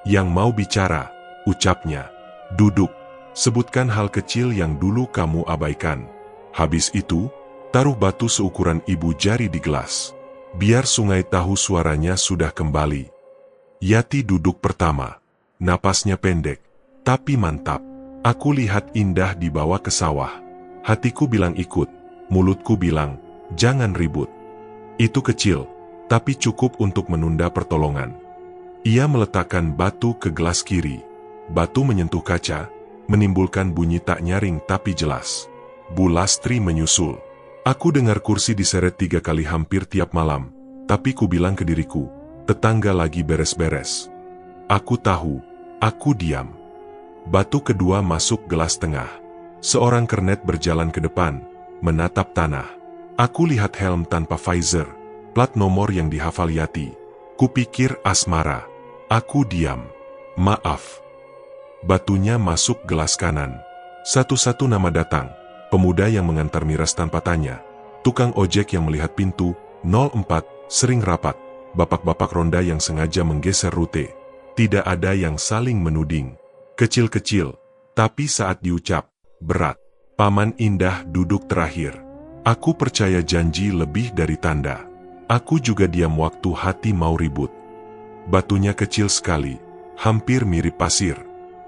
Yang mau bicara, ucapnya. Duduk, sebutkan hal kecil yang dulu kamu abaikan. Habis itu, taruh batu seukuran ibu jari di gelas. Biar sungai tahu suaranya sudah kembali. Yati duduk pertama. Napasnya pendek, tapi mantap. Aku lihat Indah dibawa ke sawah. Hatiku bilang ikut, mulutku bilang, jangan ribut. Itu kecil, tapi cukup untuk menunda pertolongan. Ia meletakkan batu ke gelas kiri. Batu menyentuh kaca, menimbulkan bunyi tak nyaring tapi jelas. Bu Lastri menyusul. Aku dengar kursi diseret 3 kali hampir tiap malam, tapi ku bilang ke diriku, tetangga lagi beres-beres. Aku tahu, aku diam. Batu kedua masuk gelas tengah. Seorang kernet berjalan ke depan, menatap tanah. Aku lihat helm tanpa visor, plat nomor yang dihafal Yati. Kupikir asmara. Aku diam. Maaf. Batunya masuk gelas kanan. Satu-satu nama datang. Pemuda yang mengantar miras tanpa tanya. Tukang ojek yang melihat pintu, 04, sering rapat. Bapak-bapak ronda yang sengaja menggeser rute. Tidak ada yang saling menuding. Kecil-kecil, tapi saat diucap, berat. Paman Indah duduk terakhir. Aku percaya janji lebih dari tanda. Aku juga diam waktu hati mau ribut. Batunya kecil sekali, hampir mirip pasir.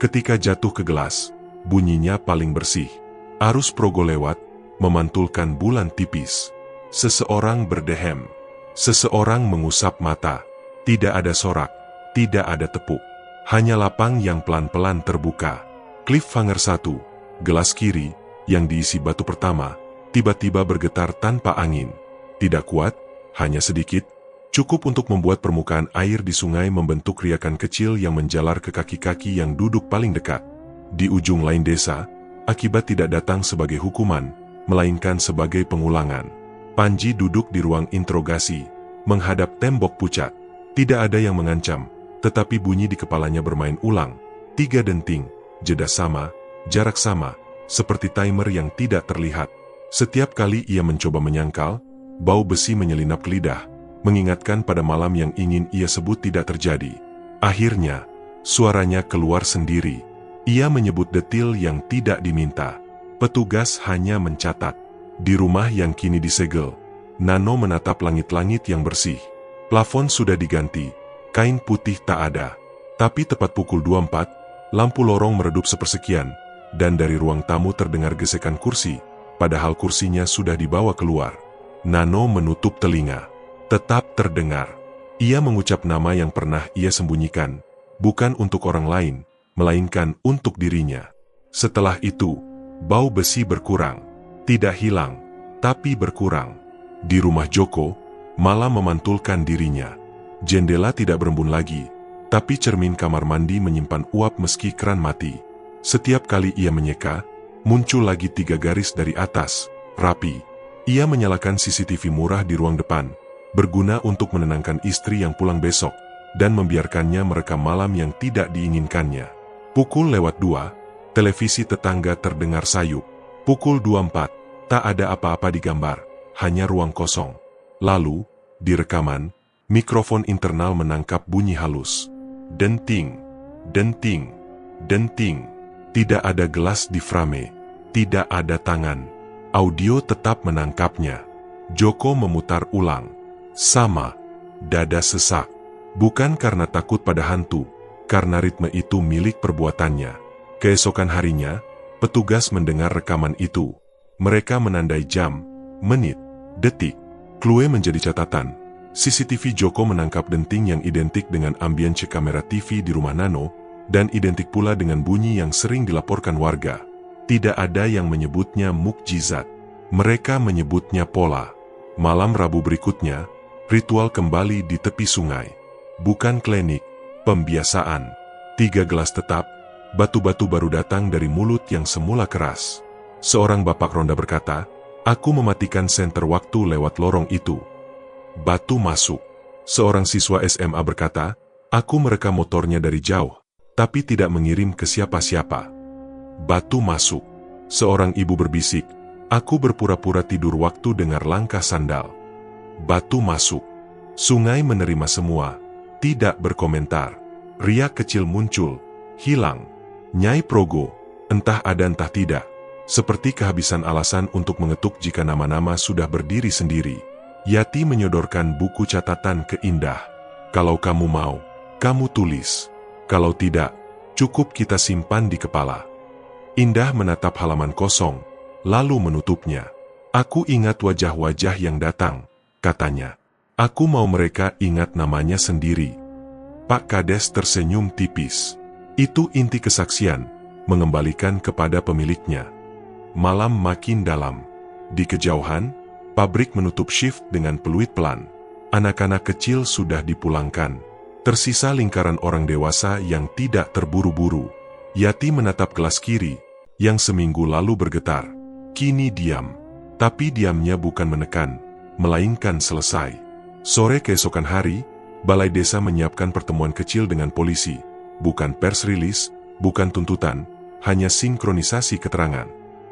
Ketika jatuh ke gelas, bunyinya paling bersih. Arus Progo lewat, memantulkan bulan tipis. Seseorang berdehem. Seseorang mengusap mata. Tidak ada sorak, tidak ada tepuk. Hanya lapang yang pelan-pelan terbuka. Cliffhanger 1, gelas kiri, yang diisi batu pertama, tiba-tiba bergetar tanpa angin. Tidak kuat, hanya sedikit, cukup untuk membuat permukaan air di sungai membentuk riakan kecil yang menjalar ke kaki-kaki yang duduk paling dekat. Di ujung lain desa, akibat tidak datang sebagai hukuman, melainkan sebagai pengulangan. Panji duduk di ruang interogasi, menghadap tembok pucat. Tidak ada yang mengancam, tetapi bunyi di kepalanya bermain ulang. 3 denting, jeda sama, jarak sama, seperti timer yang tidak terlihat. Setiap kali ia mencoba menyangkal, bau besi menyelinap ke lidah, mengingatkan pada malam yang ingin ia sebut tidak terjadi. Akhirnya, suaranya keluar sendiri. Ia menyebut detil yang tidak diminta. Petugas hanya mencatat. Di rumah yang kini disegel, Nano menatap langit-langit yang bersih. Plafon sudah diganti, kain putih tak ada. Tapi tepat pukul 24, lampu lorong meredup sepersekian, dan dari ruang tamu terdengar gesekan kursi, padahal kursinya sudah dibawa keluar. Nano menutup telinga. Tetap terdengar. Ia mengucap nama yang pernah ia sembunyikan, bukan untuk orang lain, melainkan untuk dirinya. Setelah itu, bau besi berkurang. Tidak hilang, tapi berkurang. Di rumah Joko, malam memantulkan dirinya. Jendela tidak berembun lagi, tapi cermin kamar mandi menyimpan uap meski keran mati. Setiap kali ia menyeka, muncul lagi 3 garis dari atas, rapi. Ia menyalakan CCTV murah di ruang depan, berguna untuk menenangkan istri yang pulang besok, dan membiarkannya merekam malam yang tidak diinginkannya. Pukul lewat 2, televisi tetangga terdengar sayup. Pukul 24, tak ada apa-apa di gambar, hanya ruang kosong. Lalu, di rekaman, mikrofon internal menangkap bunyi halus. Denting, denting, denting. Tidak ada gelas di frame, tidak ada tangan. Audio tetap menangkapnya. Joko memutar ulang. Sama, dada sesak. Bukan karena takut pada hantu, karena ritme itu milik perbuatannya. Keesokan harinya, petugas mendengar rekaman itu. Mereka menandai jam, menit, detik. Clue menjadi catatan. CCTV Joko menangkap denting yang identik dengan ambience kamera TV di rumah Nano, dan identik pula dengan bunyi yang sering dilaporkan warga. Tidak ada yang menyebutnya mukjizat. Mereka menyebutnya pola. Malam Rabu berikutnya, ritual kembali di tepi sungai. Bukan klinik, pembiasaan. 3 gelas tetap, batu-batu baru datang dari mulut yang semula keras. Seorang bapak ronda berkata, "Aku mematikan senter waktu lewat lorong itu." Batu masuk. Seorang siswa SMA berkata, "Aku merekam motornya dari jauh, tapi tidak mengirim ke siapa-siapa." Batu masuk. Seorang ibu berbisik, "Aku berpura-pura tidur waktu dengar langkah sandal." Batu masuk. Sungai menerima semua, tidak berkomentar. Riak kecil muncul, hilang. Nyai Progo, entah ada entah tidak, seperti kehabisan alasan untuk mengetuk jika nama-nama sudah berdiri sendiri. Yati menyodorkan buku catatan ke Indah. "Kalau kamu mau, kamu tulis. Kalau tidak, cukup kita simpan di kepala." Indah menatap halaman kosong, lalu menutupnya. "Aku ingat wajah-wajah yang datang," katanya. "Aku mau mereka ingat namanya sendiri." Pak Kades tersenyum tipis. Itu inti kesaksian, mengembalikan kepada pemiliknya. Malam makin dalam. Di kejauhan, pabrik menutup shift dengan peluit pelan. Anak-anak kecil sudah dipulangkan. Tersisa lingkaran orang dewasa yang tidak terburu-buru. Yati menatap gelas kiri, yang seminggu lalu bergetar. Kini diam. Tapi diamnya bukan menekan, melainkan selesai. Sore keesokan hari, Balai desa menyiapkan pertemuan kecil dengan polisi. Bukan pers rilis, bukan tuntutan, hanya sinkronisasi keterangan.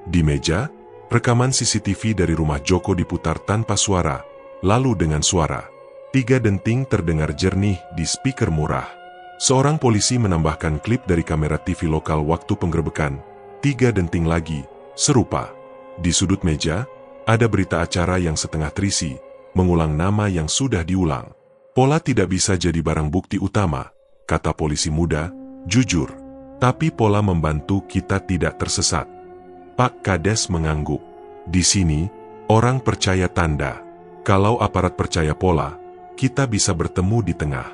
Di meja, rekaman CCTV dari rumah Joko diputar tanpa suara, lalu dengan suara. 3 denting terdengar jernih di speaker murah. Seorang polisi menambahkan klip dari kamera TV lokal waktu penggerebekan. 3 denting lagi, serupa. Di sudut meja, ada berita acara yang setengah terisi, mengulang nama yang sudah diulang. Pola tidak bisa jadi barang bukti utama, kata polisi muda, jujur. Tapi pola membantu kita tidak tersesat. Pak Kades mengangguk. Di sini, orang percaya tanda. Kalau aparat percaya pola, kita bisa bertemu di tengah.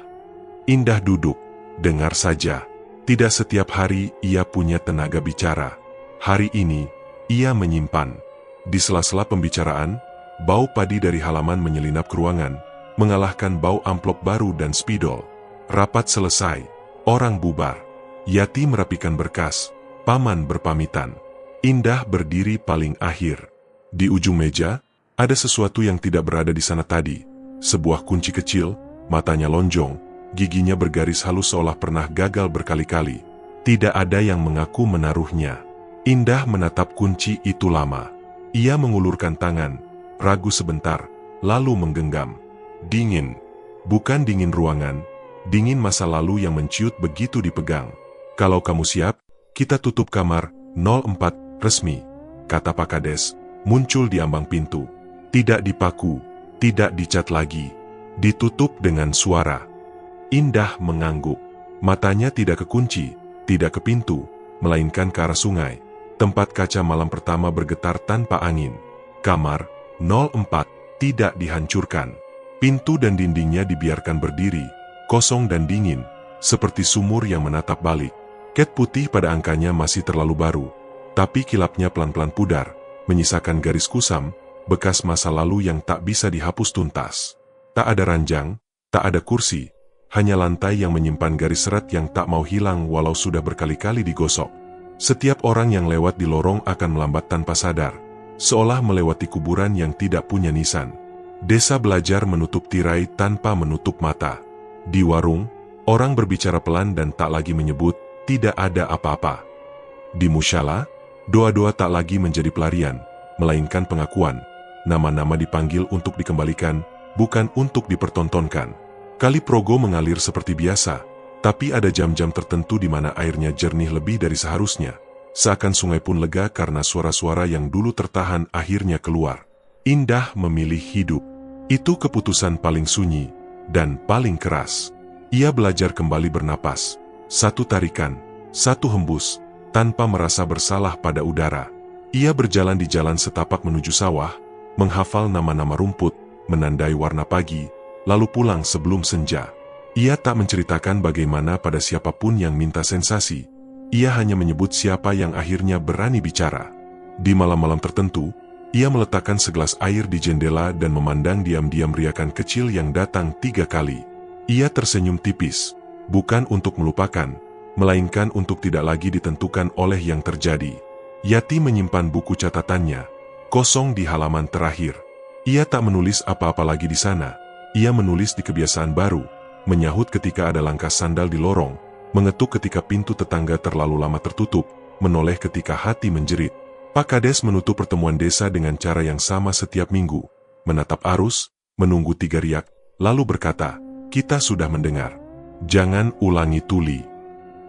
Indah duduk, dengar saja. Tidak setiap hari ia punya tenaga bicara. Hari ini, ia menyimpan. Di sela-sela pembicaraan, bau padi dari halaman menyelinap ke ruangan, mengalahkan bau amplop baru dan spidol. Rapat selesai, orang bubar. Yati merapikan berkas, paman berpamitan. Indah berdiri paling akhir. Di ujung meja, ada sesuatu yang tidak berada di sana tadi. Sebuah kunci kecil, matanya lonjong, giginya bergaris halus seolah pernah gagal berkali-kali. Tidak ada yang mengaku menaruhnya. Indah menatap kunci itu lama. Ia mengulurkan tangan, ragu sebentar, lalu menggenggam. Dingin. Bukan dingin ruangan, dingin masa lalu yang menciut begitu dipegang. Kalau kamu siap, kita tutup kamar 04 resmi, kata Pak Kades, muncul di ambang pintu. Tidak dipaku, tidak dicat lagi, ditutup dengan suara. Indah mengangguk. Matanya tidak ke kunci, tidak ke pintu, melainkan ke arah sungai. Tempat kaca malam pertama bergetar tanpa angin. Kamar 04 tidak dihancurkan. Pintu dan dindingnya dibiarkan berdiri, kosong dan dingin, seperti sumur yang menatap balik. Cat putih pada angkanya masih terlalu baru, tapi kilapnya pelan-pelan pudar, menyisakan garis kusam, bekas masa lalu yang tak bisa dihapus tuntas. Tak ada ranjang, tak ada kursi, hanya lantai yang menyimpan garis serat yang tak mau hilang walau sudah berkali-kali digosok. Setiap orang yang lewat di lorong akan melambat tanpa sadar, seolah melewati kuburan yang tidak punya nisan. Desa belajar menutup tirai tanpa menutup mata. Di warung, orang berbicara pelan dan tak lagi menyebut, tidak ada apa-apa. Di musyala, doa-doa tak lagi menjadi pelarian, melainkan pengakuan. Nama-nama dipanggil untuk dikembalikan, bukan untuk dipertontonkan. Kali Progo mengalir seperti biasa, tapi ada jam-jam tertentu di mana airnya jernih lebih dari seharusnya. Seakan sungai pun lega karena suara-suara yang dulu tertahan akhirnya keluar. Indah memilih hidup. Itu keputusan paling sunyi dan paling keras. Ia belajar kembali bernapas. Satu tarikan, satu hembus, tanpa merasa bersalah pada udara. Ia berjalan di jalan setapak menuju sawah, menghafal nama-nama rumput, menandai warna pagi, lalu pulang sebelum senja. Ia tak menceritakan bagaimana pada siapapun yang minta sensasi. Ia hanya menyebut siapa yang akhirnya berani bicara. Di malam-malam tertentu, ia meletakkan segelas air di jendela dan memandang diam-diam riakan kecil yang datang 3 kali. Ia tersenyum tipis, bukan untuk melupakan, melainkan untuk tidak lagi ditentukan oleh yang terjadi. Yati menyimpan buku catatannya, kosong di halaman terakhir. Ia tak menulis apa-apa lagi di sana. Ia menulis di kebiasaan baru, menyahut ketika ada langkah sandal di lorong, mengetuk ketika pintu tetangga terlalu lama tertutup, menoleh ketika hati menjerit. Pak Kades menutup pertemuan desa dengan cara yang sama setiap minggu, menatap arus, menunggu 3 riak, lalu berkata, kita sudah mendengar. Jangan ulangi tuli.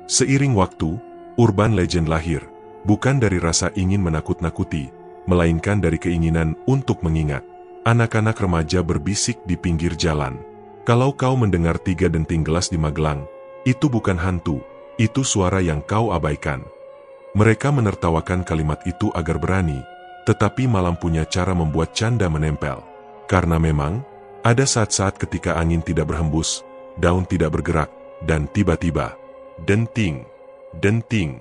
Seiring waktu, urban legend lahir, bukan dari rasa ingin menakut-nakuti, melainkan dari keinginan untuk mengingat. Anak-anak remaja berbisik di pinggir jalan. Kalau kau mendengar 3 denting gelas di Magelang, itu bukan hantu, itu suara yang kau abaikan. Mereka menertawakan kalimat itu agar berani, tetapi malam punya cara membuat canda menempel. Karena memang, ada saat-saat ketika angin tidak berhembus, daun tidak bergerak, dan tiba-tiba, denting, denting,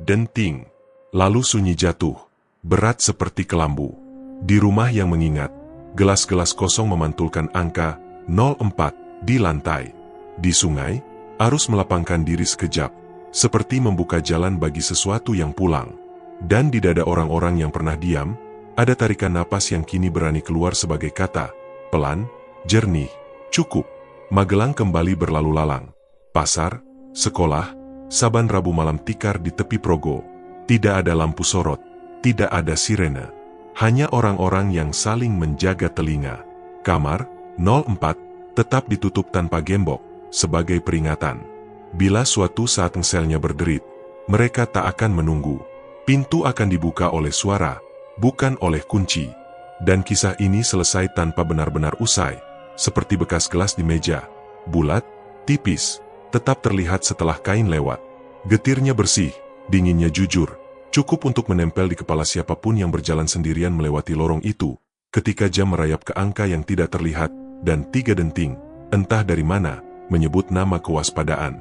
denting. Lalu sunyi jatuh, berat seperti kelambu. Di rumah yang mengingat, gelas-gelas kosong memantulkan angka 04 di lantai. Di sungai, arus melapangkan diri sekejap, seperti membuka jalan bagi sesuatu yang pulang. Dan di dada orang-orang yang pernah diam, ada tarikan napas yang kini berani keluar sebagai kata, pelan, jernih, cukup. Magelang kembali berlalu lalang. Pasar, sekolah, saban Rabu malam tikar di tepi Progo. Tidak ada lampu sorot, tidak ada sirene. Hanya orang-orang yang saling menjaga telinga. Kamar 04 tetap ditutup tanpa gembok, sebagai peringatan. Bila suatu saat selnya berderit, mereka tak akan menunggu. Pintu akan dibuka oleh suara, bukan oleh kunci. Dan kisah ini selesai tanpa benar-benar usai, seperti bekas gelas di meja. Bulat, tipis, tetap terlihat setelah kain lewat. Getirnya bersih, dinginnya jujur, cukup untuk menempel di kepala siapapun yang berjalan sendirian melewati lorong itu, ketika jam merayap ke angka yang tidak terlihat, dan 3 denting, entah dari mana, menyebut nama kewaspadaan.